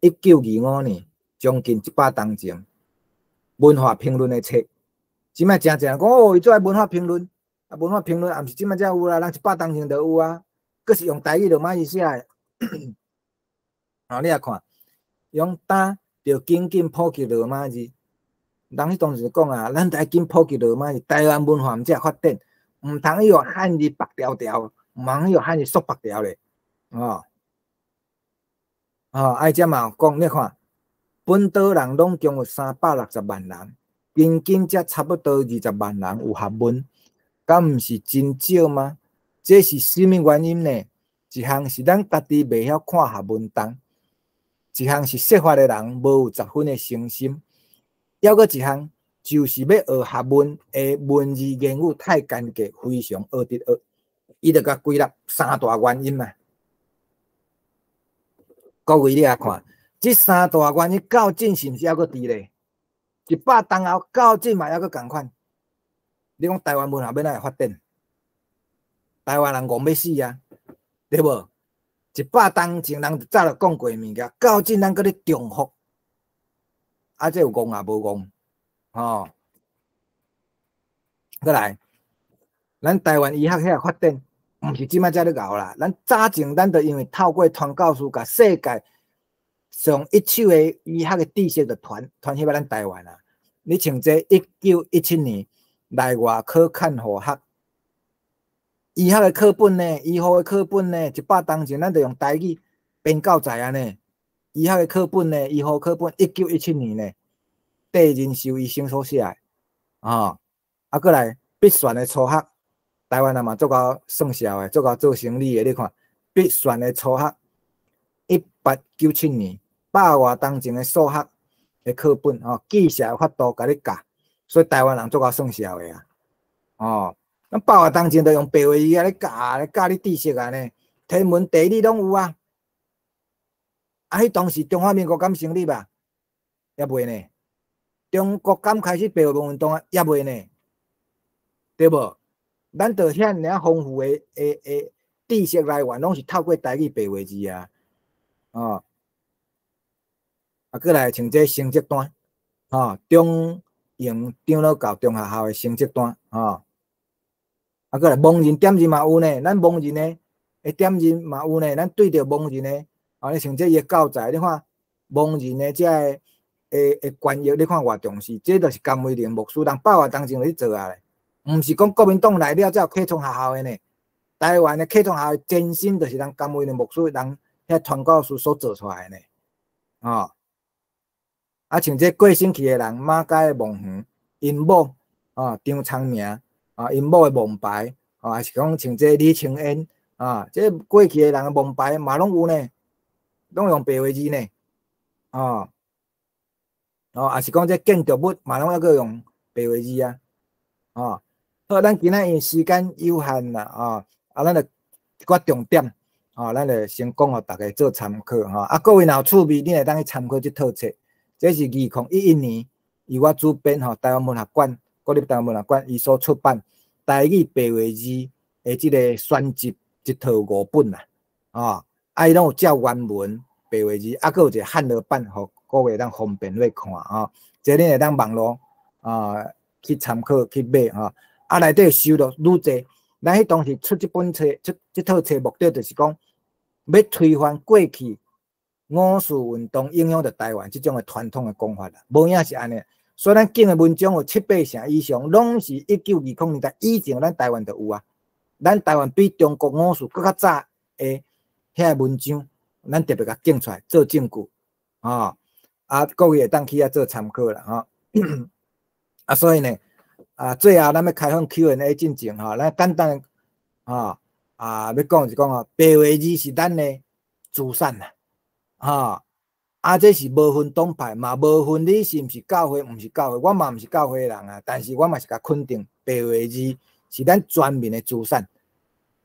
1925年将近100当前文化评论的册，即摆真正讲伊做文化评论文化评论也毋是即摆才有啦，人100当前就有佫是用台语罗马字写的你来看用打着紧紧普及罗马字，人迄当时讲咱得紧普及罗马字，台湾文化毋才会发展，毋通用汉字白条条，毋通用汉字缩白条咧这嘛讲，你看本岛人拢共有360万人，平均才差不多20万人有学问，敢毋是真少吗？这是什么原因呢？一项是咱家己袂晓看学问档，一项是说法的人无有10分的诚心，还佫一项就是要学学问的文字言语太干净，非常学得学。伊就甲归纳3大原因嘛。各位你来看，这3大原因到今是毋是还佫伫咧？100当后到今嘛还佫共款。你讲台湾文化要哪会发展？台湾人戆要死对无？100当前人早就讲过物件，到今咱搁咧重复，这有戆也无戆过来，咱台湾医学遐发展，毋是即摆才咧熬啦。咱早前咱就因为透过传教士，甲世界上一手的医学的知识就传入来咱台湾你像这1917年内外科看护学，医学的课本呢，医护的课本呢，100当前咱就用台语编教材啊呢，医学的课本呢，医学课本1917年呢，第人寿医生所写的啊，啊，过来必选的初学，台湾人嘛足够算数的，足够做生理的，你看必选的初学，1897年100外当前的数学的课本哦，记写法度甲你教，所以台湾人足够算数的啊，哦。咱100外当前都用白话语啊咧教你知识啊呢，天文地理拢有啊。啊，迄当时中华民国敢成立吧？也未呢。中国敢开始白话文运动啊？也未呢，对无？咱着遐尔丰富的知识来源，拢是透过台语白话字啊。哦，啊，过来像这成绩单，哦，中营长老教中学校的成绩单，哦。啊，过来蒙人点字嘛有呢，咱蒙人呢，点字嘛有呢，咱对着蒙人呢，啊，你像这个教材，你看蒙人呢，这权益，你看偌重视，这就是甘为林牧师人100外当前去做啊咧，毋是讲国民党来了才有客创学校的呢，台湾的客创学校真心就是人甘为林牧师人遐传教士所做出来的呢，哦，啊，像这过身去的人，马街的孟园，因某啊张昌明。啊，因某的蒙牌，啊，还是讲像这李清恩，啊，这过去的人的蒙牌嘛拢有呢，拢用白话字呢，哦，哦，还是讲这建筑物嘛拢还个用白话字啊，哦，好，咱今仔因时间有限啦，啊，咱就一寡重点，啊，咱就先讲互大家做参考，哈，啊，各位若有趣味，你会当去参考这套册，这是2011年由我主编，吼，台湾文学馆。国立台湾文学馆伊所出版台语白话字的即个选集一套5本啦，啊，伊拢有照原文白话字，啊，佮有一个汉语版，互各位当方便去看啊。即恁会当网络去参考去买啊，内底收入愈济。咱迄当时出即本册，即套册目的就是讲要推翻过去五四运动影响着台湾即种的传统的讲法啦，无影是安尼。所以咱经的文章有7、8成以上，拢是1920年代以前，咱台湾就有啊。咱台湾比中国五四更较早的遐文章，咱特别甲拣出来做证据啊。啊，各位会当去遐做参考啦，哈。啊，所以呢，啊，最后咱要开放 Q&A 进前哈，咱简单要讲是讲白话字是咱的资产啦，啊，这是无分党派，嘛无分你是毋是教会，毋是教会，我嘛毋是教会的人啊。但是我嘛是甲肯定，白话字是咱全民的资产，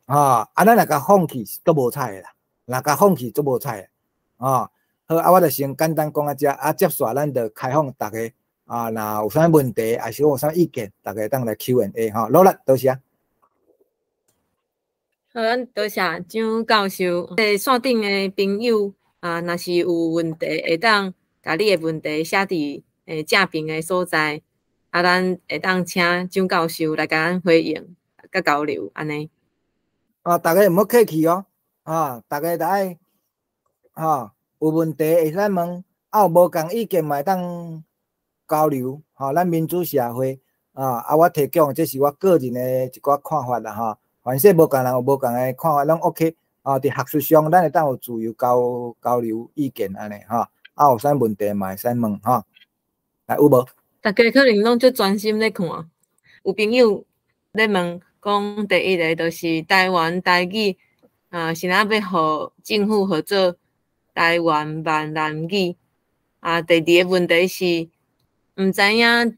啊，咱若甲放弃是都无彩的啦，若甲放弃都无彩的，好，啊，我就先简单讲啊遮，啊，接下咱就开放大家啊，若有啥问题，还是有啥意见，大家当来 Q&A 哈，努力，多谢。好，咱多谢张教授。线顶的朋友啊，若是有问题，会当甲你的问题写伫正面的所在，啊，咱会当请张教授来甲咱回应、甲交流安尼。啊，大家毋好客气哦，啊，大家就爱有问题会使问，有无共意见嘛会当交流，咱民主社会啊，我提供这是我个人的一寡看法啦，凡说无共人有无共的看法，拢 OK 啊。伫学术上，咱会当有自由交流意见安尼有啥问题嘛会使问来有无？大家可能拢足专心咧看，有朋友咧问讲，第一个就是台湾台语是哪要互政府合作台湾闽南语啊？第二个问题是，毋知影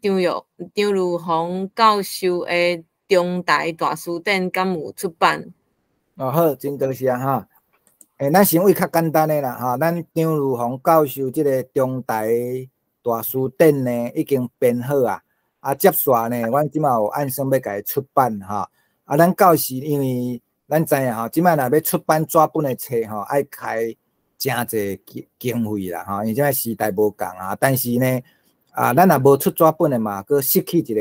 张如虹教授的中台大书店敢有出版？好，真多谢哈。咱先为较简单的啦咱张如虹教授即个中台大书店呢已经编好啊，接下呢，阮即马有按算要甲伊出版啊，咱到时因为咱知影即摆若要出版纸本的册爱开诚侪经费啦因为即摆时代无共但是呢咱若无出纸本的嘛，佫失去一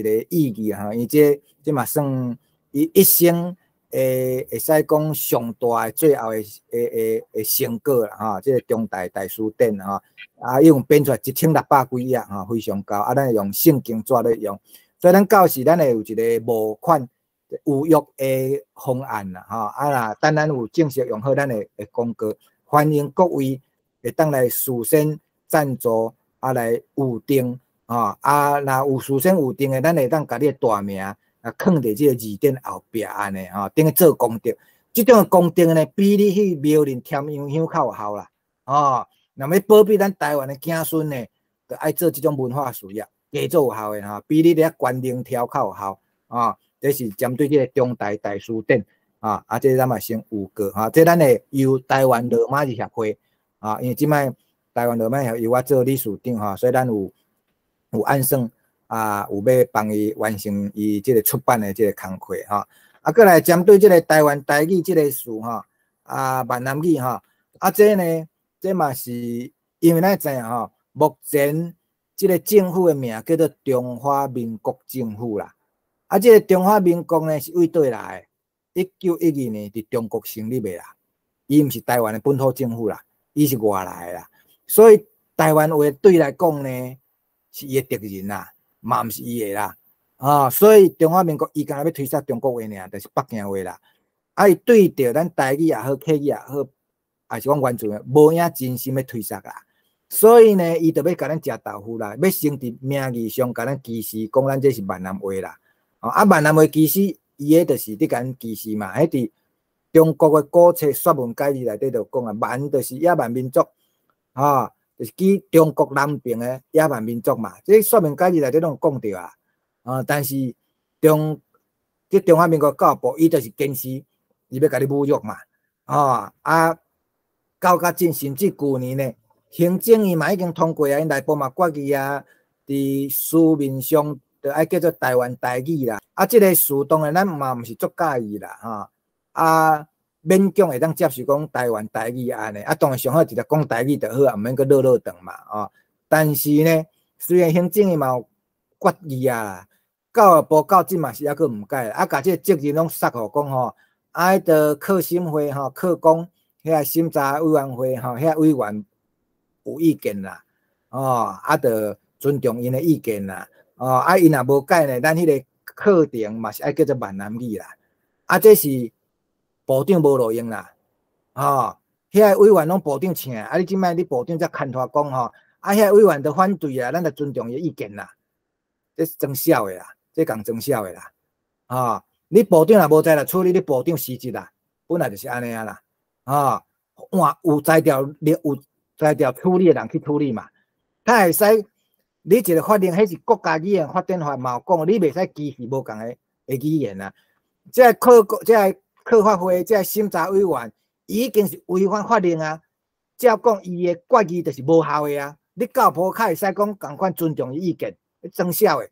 个意义因为即嘛算伊一生会使讲上大的最后的成果啦即个中台大书店伊共编出来1600几页非常高咱用圣经纸咧用，所以咱到时咱会有一个募款有约的方案啦若等咱有正式用好，咱会公告欢迎各位会当来事先赞助来预定若有事先预定的，咱会当甲你的大名放伫即个字典后壁安尼等于做功德。即种的功德呢，比你去庙里添香香较有效啦。若要保庇咱台湾的子孙呢，就爱做即种文化事业，加做有效的比你咧关灵条较有效这是针对即个中台大书店这咱嘛先预告这咱的由台湾罗马字协会因为即摆台湾罗马协会由我做理事长所以咱有按算有要帮伊完成伊即个出版的即个工课过来针对即个台湾台语即个事闽南语这呢，这嘛是因为咱知影目前即个政府的名叫做中华民国政府啦。即个中华民国呢是为倒来的？1912年伫中国成立的啦，伊毋是台湾的本土政府啦，伊是外来的啦。所以台湾话对来讲呢，是伊的敌人啦，嘛毋是伊的啦。所以中华民国伊敢若要推销中国话尔，就是北京话啦。伊对着咱台语也好，客语也好，还是讲原住民，无影真心要推销啦。所以呢，伊就要甲咱食豆腐啦，要先伫名义上甲咱歧视，讲咱这是闽南话啦。闽南话其实伊个就是伫甲咱歧视嘛，迄伫中国的古册《说文解字》内底就讲闽就是野蛮民族，就是指中国南边的野蛮民族嘛。这《说文解字》内底拢讲着但是中华民国教育部伊就是坚持，伊要甲你侮辱嘛。到甲真甚至旧年呢，行政院嘛已经通过因内部嘛决议伫书面上就爱叫做台湾台语啦。这个事当然咱嘛毋是足介意啦，勉强会当接受讲台湾台语安尼，当然上好直接讲台语就好，毋免个绕长嘛，但是呢，虽然行政院嘛有决议教育部到即嘛是抑佫毋改，甲即个责任拢塞互讲迄个课审会课讲遐审查委员会遐委员有意见啦，就尊重因的意见啦，因若无改呢，咱迄个课程嘛是爱叫做闽南语啦，这是部长无路用啦，遐委员拢部长请，你即摆你部长才牵拖讲遐委员就反对啦，咱就尊重伊意见啦，这是装痟的啦，这讲装痟的啦，你部长若无在啦处理，你部长失职啦，本来就是安尼啦，有才调处理的人去处理嘛，他会使你一个法令，迄是国家语言发展法嘛有讲，你袂使歧视无共的语言啊。这课法会，这审查委员已经是违反法令啊。照讲，伊的决议就是无效的你教部较会使讲共款尊重伊意见，装痟的。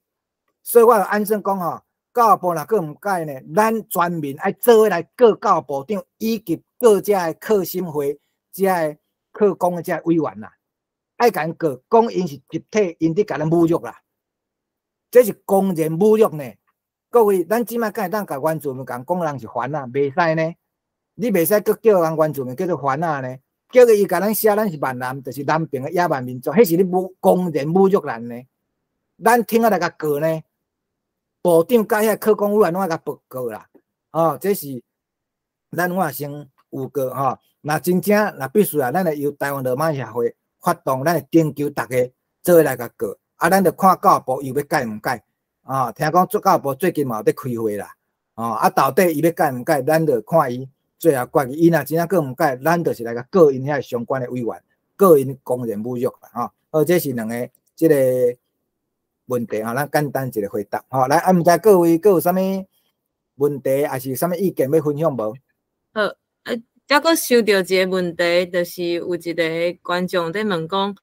所以我就按算讲教育部若佫毋改呢，咱全面爱做伙来告教育部长以及各遮的课审会、遮的课工的遮委员啦。爱甲因告，讲因是集体，因伫甲咱侮辱啦，这是公然侮辱呢。各位，咱即摆敢会当甲原住民讲人是番袂使呢？你袂使佫叫人原住民叫做番呢？叫伊甲咱写咱是闽南，就是南边的野蛮民族，迄是你公然侮辱咱呢？咱听来甲告呢？部长甲遐科工委员拢爱甲报告啦。这是我先预告若真正若必须咱会由台湾罗马协会发动，咱会征求大家做伙来甲告，咱就看教育部伊要改毋改。听讲教育部最近嘛有在开会啦。到底伊要改毋改，咱就看伊最后决议。伊若真正佫毋改，咱就是来甲告因遐相关的委员，告因公然侮辱啦。这是两个即个问题咱简单一个回答。来，毋知各位佫有啥物问题，还是啥物意见要分享无？好，再佫收到一个问题，就是有一个观众在问讲，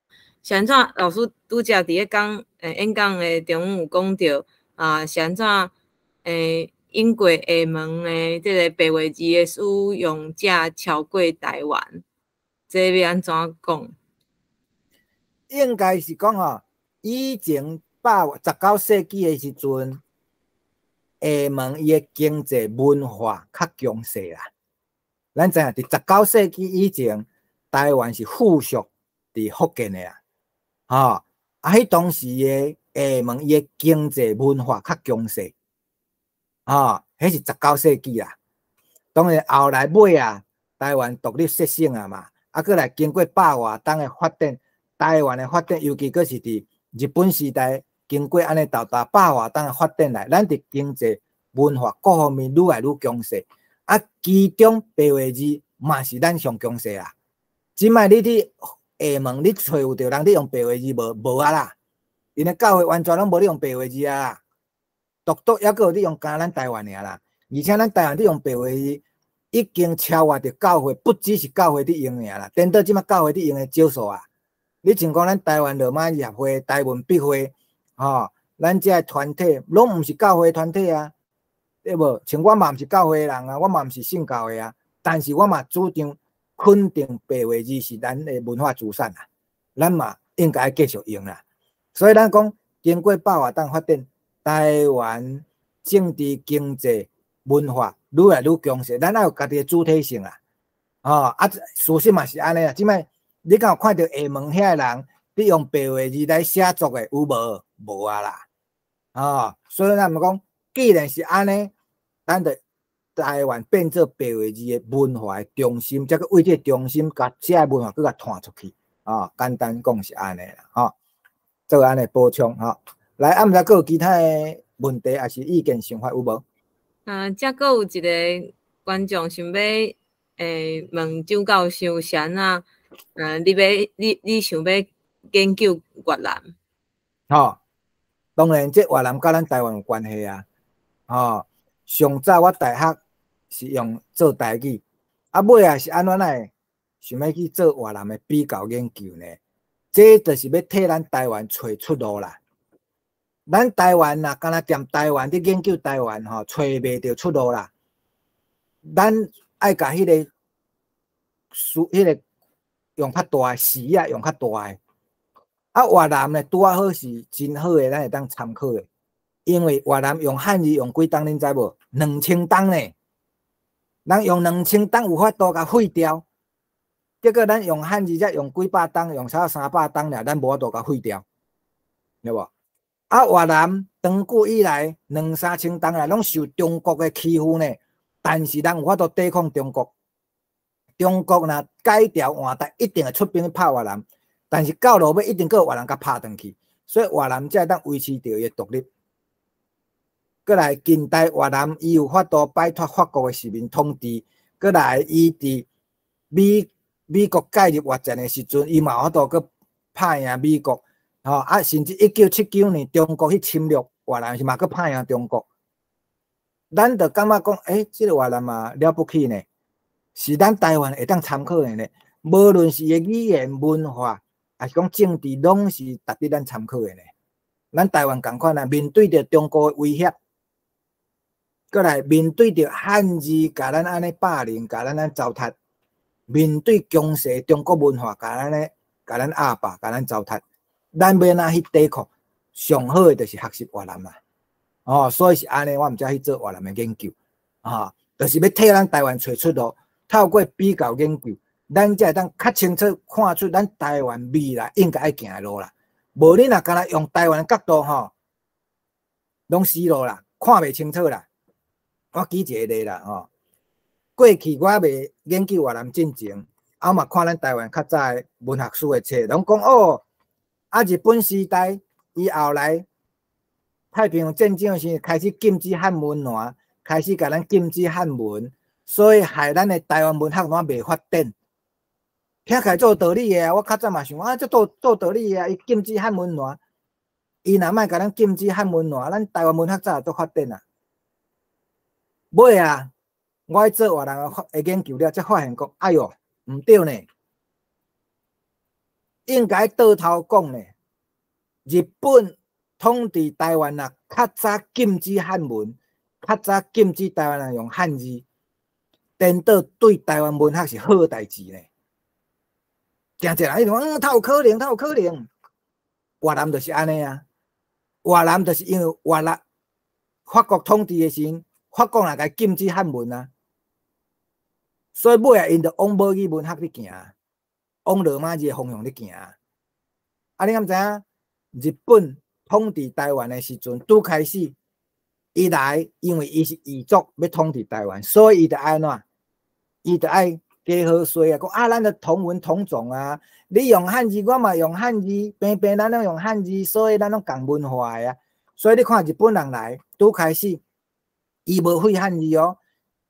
是安怎老师拄则伫咧讲演讲的中有讲到是安怎英国厦门的即个白话字的使用者超过台湾，这要安怎讲？应该是讲以前19世纪的时阵，厦门伊的经济文化较强势啦。咱知影伫19世纪以前，台湾是附属伫福建的啦。迄当时的厦门伊的经济文化较强势。迄是19世纪啦。当然后来尾台湾独立设省嘛，啊，过来经过百外冬的发展，台湾的发展，尤其佫是伫日本时代，经过安尼百外冬的发展来，咱伫经济、文化各方面愈来愈强势。啊，其中白话字嘛是咱上强势啦。即摆你去厦门，你找有着人咧用白话字无啊啦？因为教会完全拢无咧用白话字啊啦，独独还佫有咧用干咱台湾尔啦。而且咱台湾咧用白话字，已经超越着教会，不只是教会咧用尔啦，颠倒即摆教会咧用诶少数啊。你像讲咱台湾罗马协会、台文笔会，咱这团体拢毋是教会团体啊，对无？像我嘛毋是教会人啊，我嘛毋是信教的啊，但是我嘛主张肯定白话字是咱的文化资产啊，咱嘛应该继续用啦。所以咱讲，经过百外冬发展，台湾政治、经济、文化愈来愈强势，咱要有家己的主体性啦。事实嘛是安尼啊。即摆你敢有看到厦门遐人咧用白话字来写作的有无？无啊啦。所以咱们讲，既然是安尼，咱着台湾变做白话字的文化的中心，则个为这中心，甲写文化佮甲传出去。简单讲是安尼啦。做安尼补充。来，毋知佫有其他的问题，还是意見想法有无？则佫有一个观众想要问周教授啥啊？你想要研究越南？当然，这越南甲咱台湾有关系啊。上早我大学是用做台语，尾是安怎来想要去做越南的比较研究呢？这就是要替咱台湾找出路啦。咱台湾呐，敢若踮台湾伫研究台湾找袂着出路啦。咱爱甲迄个用较大视野，用较大的。越南呢，拄好是真好的，咱会当参考的。因为越南用汉字用几冬，恁知无？2000冬呢。咱用2000冬有法度甲废掉。结果咱用汉字才用几百冬，用300冬了，咱无法度甲废掉，对无？越南长久以来2、3千冬来，拢受中国的欺负呢。但是咱有法度抵抗中国。中国若改朝换代，一定会出兵拍越南。但是到落尾一定佫有越南甲拍转去，所以越南才会当维持着伊的独立。过来近代越南伊有法度摆脱法国的殖民统治，过来伊伫美国介入越战的时阵，伊嘛有法度佫拍赢美国，甚至1979年中国去侵略越南是嘛佫拍赢中国。咱就感觉讲，这个越南嘛了不起呢，是咱台湾会当参考的呢。无论是伊的语言文化，还是讲政治，拢是值得咱参考的呢。咱台湾同款啊，面对着中国的威胁。过来面对着汉字，甲咱安尼霸凌，甲咱安糟蹋；面对强势中国文化，甲咱压霸，甲咱糟蹋。咱要哪去抵抗？上好的就是学习越南嘛。所以是安尼，我毋才去做越南的研究。就是要替咱台湾找出路，透过比较研究，咱才会当较清楚看出咱台湾未来应该爱行的路啦。无你若干那用台湾的角度拢死路啦，看袂清楚啦。我举一个例啦，过去我未研究越南进前，我嘛看咱台湾较早的文学史的册，拢讲日本时代以后来太平洋战争时开始禁止汉文化，开始甲咱禁止汉文，所以害咱的台湾文学拢未发展。听起来做道理的，我较早嘛想这做道理的，伊禁止汉文化，伊若莫甲咱禁止汉文化，咱台湾文学早就发展啊。尾我去做越南的研究了，才发现讲，哎哟，毋对呢，应该倒头讲呢。日本统治台湾较早禁止汉文，较早禁止台湾人用汉字，颠倒对台湾文学是好代志呢。真侪人伊讲，他有可能，他有可能。越南就是安尼啊，越南就是因为法国统治的时阵。法国若甲禁止汉文啊，所以尾因就往母语文学咧行，往罗马字的方向咧行。你敢知影？日本统治台湾的时阵，拄开始，因为伊是异族要统治台湾，所以伊就爱怎？伊就爱加好说啊，讲啊，咱的同文同种啊，你用汉字，我嘛用汉字，平平咱拢用汉字，所以咱拢共文化的啊。所以你看日本人来，拄开始，伊无会汉字哦，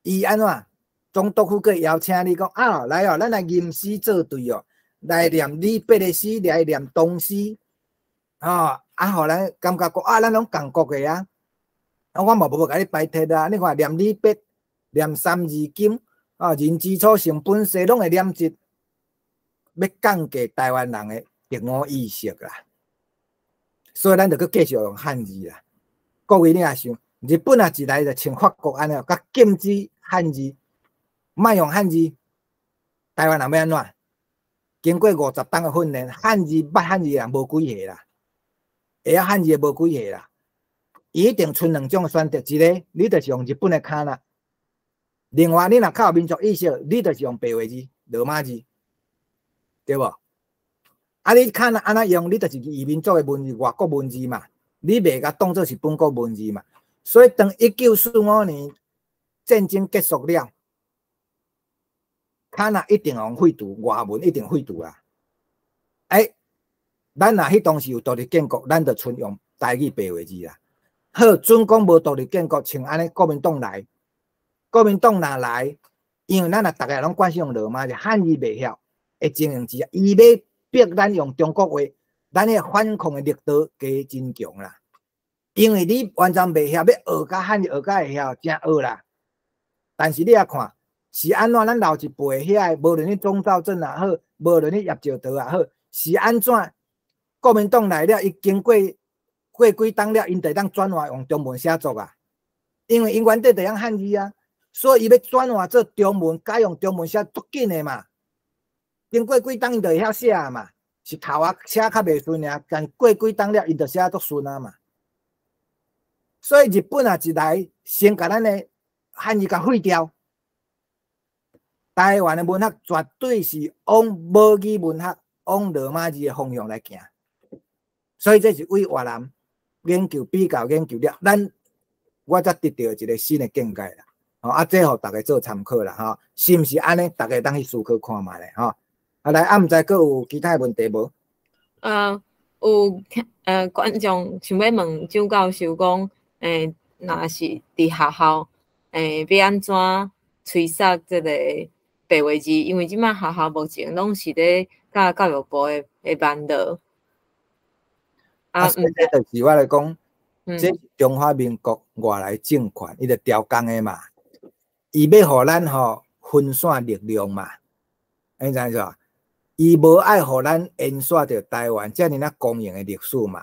伊安怎？总督府阁邀请你讲啊，来哦，咱来吟诗作对哦，来念李白的诗，来念唐诗，互咱感觉讲啊，咱拢共国的啊。啊，我嘛无甲你排斥啊，你看念李白，念三字经，人之初，性本善，拢会念一，要降低台湾人的敌我意识啦。所以咱就搁继续用汉字啦。各位你也想，日本啊一来就像法国安尼，甲禁止汉字。莫用汉字，台湾人要安怎？经过50档的训练，汉字捌汉字的人无几个啦，会晓汉字的无几个啦。一定剩两种选择，一个你就是用日本的卡那，另外你若较有民族意识，你就是用白话字、罗马字，对无？啊，你卡那安那用，你就是移民族的文字、外国文字嘛，你袂甲当作是本国文字嘛。所以当1945年战争结束了。卡那一定用废除，外文一定废除啊！咱若迄当时有独立建国，咱就纯用台语白话字啦。好，准讲无独立建国，像安尼国民党来，国民党若来，因为咱逐个拢惯习用罗马字，汉字袂晓，会经营字啊，伊要逼咱用中国话，咱迄反抗的力道加真强啦。因为你完全袂晓，要学甲汉字学甲会晓，真学啦。但是你也看。是安怎？咱老一辈遐，无论你钟兆镇也好，无论你叶绍德也好，是安怎？国民党来了，伊经过几冬了，因就当转换用中文写作啊。因为因原底就用汉字啊，所以伊要转换做中文，改用中文写足紧的嘛。经过几冬，因就会晓写嘛。是头啊写较袂顺尔，但过几冬了，因就写足顺啊嘛。所以日本啊一来，先甲咱的汉字甲废掉。台湾的文学绝对是往母语文学、往罗马字的方向来行，所以这是为越南研究比较研究了，我才得到一个新的见解啦。这互大家做参考啦，是毋是安尼？大家当去思考看卖咧，来，毋知閣有其他问题无？有观众想要问周教授讲，若是伫学校，要安怎催杀这个？白话字，因为即摆学校目前拢是咧甲教育部的办导。所以这就是我来讲，这是中华民国外来政权，伊就调工的嘛，伊要互咱分散力量嘛，你知影是？伊无爱互咱延续着台湾遮尔公营的历史嘛，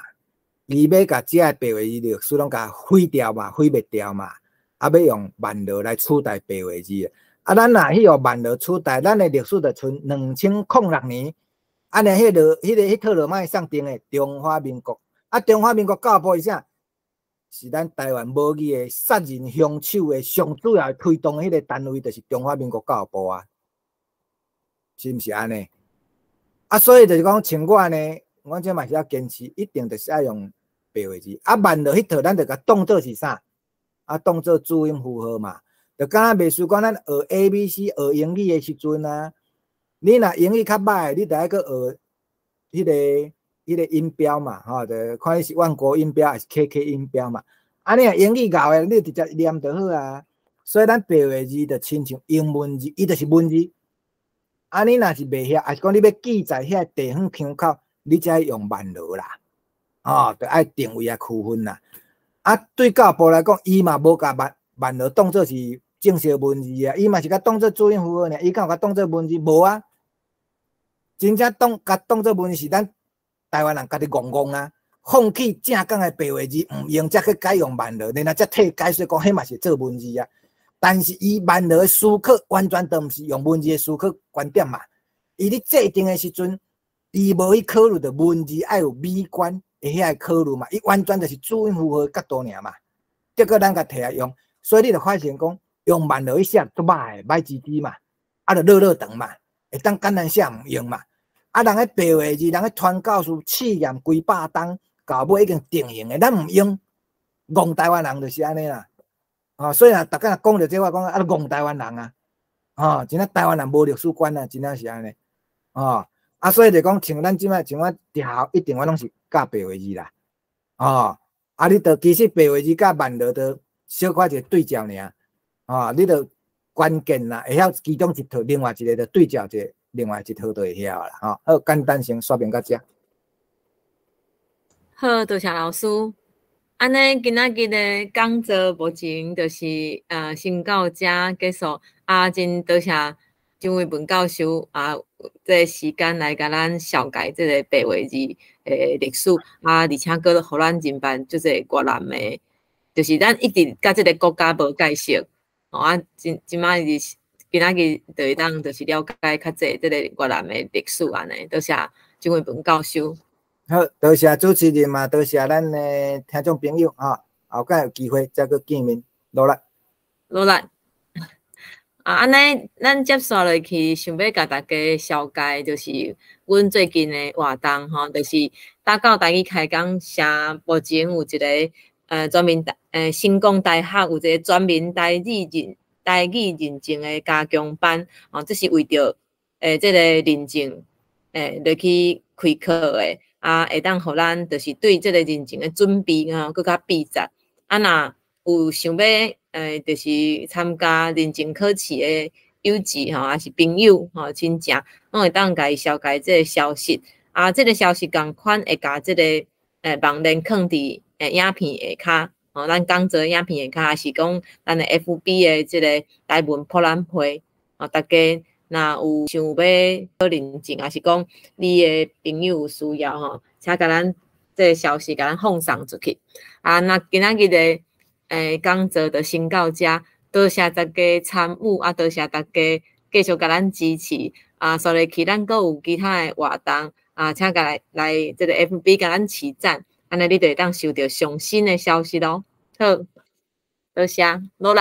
伊要甲遮个白话字历史拢甲毁掉嘛，毁灭掉嘛，要用万罗来取代白话字。咱若去用万罗取代，咱的历史就剩2006年，安尼迄套罗马上定的中华民国，中华民国教育部是啥？是咱台湾母语的杀人凶手的上主要推动的迄个单位，就是中华民国教育部啊，是毋是安尼？所以就是讲，像我呢，我这嘛是要坚持，一定就是要用白话字。万罗迄套，咱就甲当作是啥？当作注音符号嘛。就敢若袂输讲咱学 ABC 学英语的时阵啊，你若英语较歹，你就爱去学迄个音标嘛，就看你是万国音标还是 KK 音标嘛。你若英语厚的，你直接念就好啊。所以咱白话字就亲像英文字，伊就是文字。你若是袂晓，还是讲你要记在遐地方窗口，你才用万罗啦。就爱定位区分啦。对教育部来讲，伊嘛无甲万罗当作是正式文字啊，伊嘛是甲当作注音符号尔，伊敢有甲当作文字无啊？真正甲当作文字是咱台湾人家己戆啊，放弃正港的白话字，毋用才去改用万罗，然后才替解说讲，迄嘛是做文字啊。但是伊万罗的思考完全都毋是用文字的思考观点嘛，伊咧制定的时阵，伊无去考虑着文字爱有美观的遐考虑嘛，伊完全就是注音符号角度尔嘛，结果咱甲摕来用。所以你就发现讲，用万罗去写足歹，歹字字嘛，就落长嘛，会当简单写毋用嘛。人迄白话字，人迄传教士试验几百档，到尾已经定型的，咱毋用，戆台湾人就是安尼啦。所以逐个讲着这话，讲戇台湾人啊，吼，真正台湾人无历史观啊，真正是安尼，吼，啊，所以就讲像咱即摆像我调一定我拢是教白话字啦，吼，啊，你着其实白话字甲万落着小可一个对照尔，吼，你着关键啦，会晓其中一套，另外一个着对照一个，另外一套就会晓啦，吼，好，简单先说明到遮。好，多谢老师。安尼今仔日的讲座目前就是先到遮结束。真多谢张伟文教授这个时间来甲咱绍介这个白话字历史而且佫互咱认办即个越南的，就是咱一直甲即个国家无介绍。今仔日就会当就是了解较济即个越南的历史安尼。多谢张伟文教授。好，多谢主持人嘛，多谢咱的听众朋友啊，后摆有机会再去见面，努力。努力。安尼，咱接续落去，想要甲大家绍介，就是阮最近的活动吼，就是打到台语开讲社目前有一个专门成功大学有一个专门台语认证的加强班，这是为着这个认证落去开课的。会当互咱就是对这个认证的准备更较闭杂。若有想要就是参加认证考试的友志还是朋友亲戚，拢会当甲伊绍介这个消息。这个消息共款会甲这个网链放伫影片下骹，咱讲座影片下骹，还是讲咱的 FB 的这个台文博览会，大家若有想要考认证，还是讲你的朋友有需要请甲咱这个消息甲咱放送出去。那今仔日的讲座就先到遮，多谢大家参与，多谢大家继续甲咱支持。所以去咱阁有其他的活动请甲来这个 FB 甲咱起赞，安尼你就会当收到上新的消息咯。好，多谢，努力。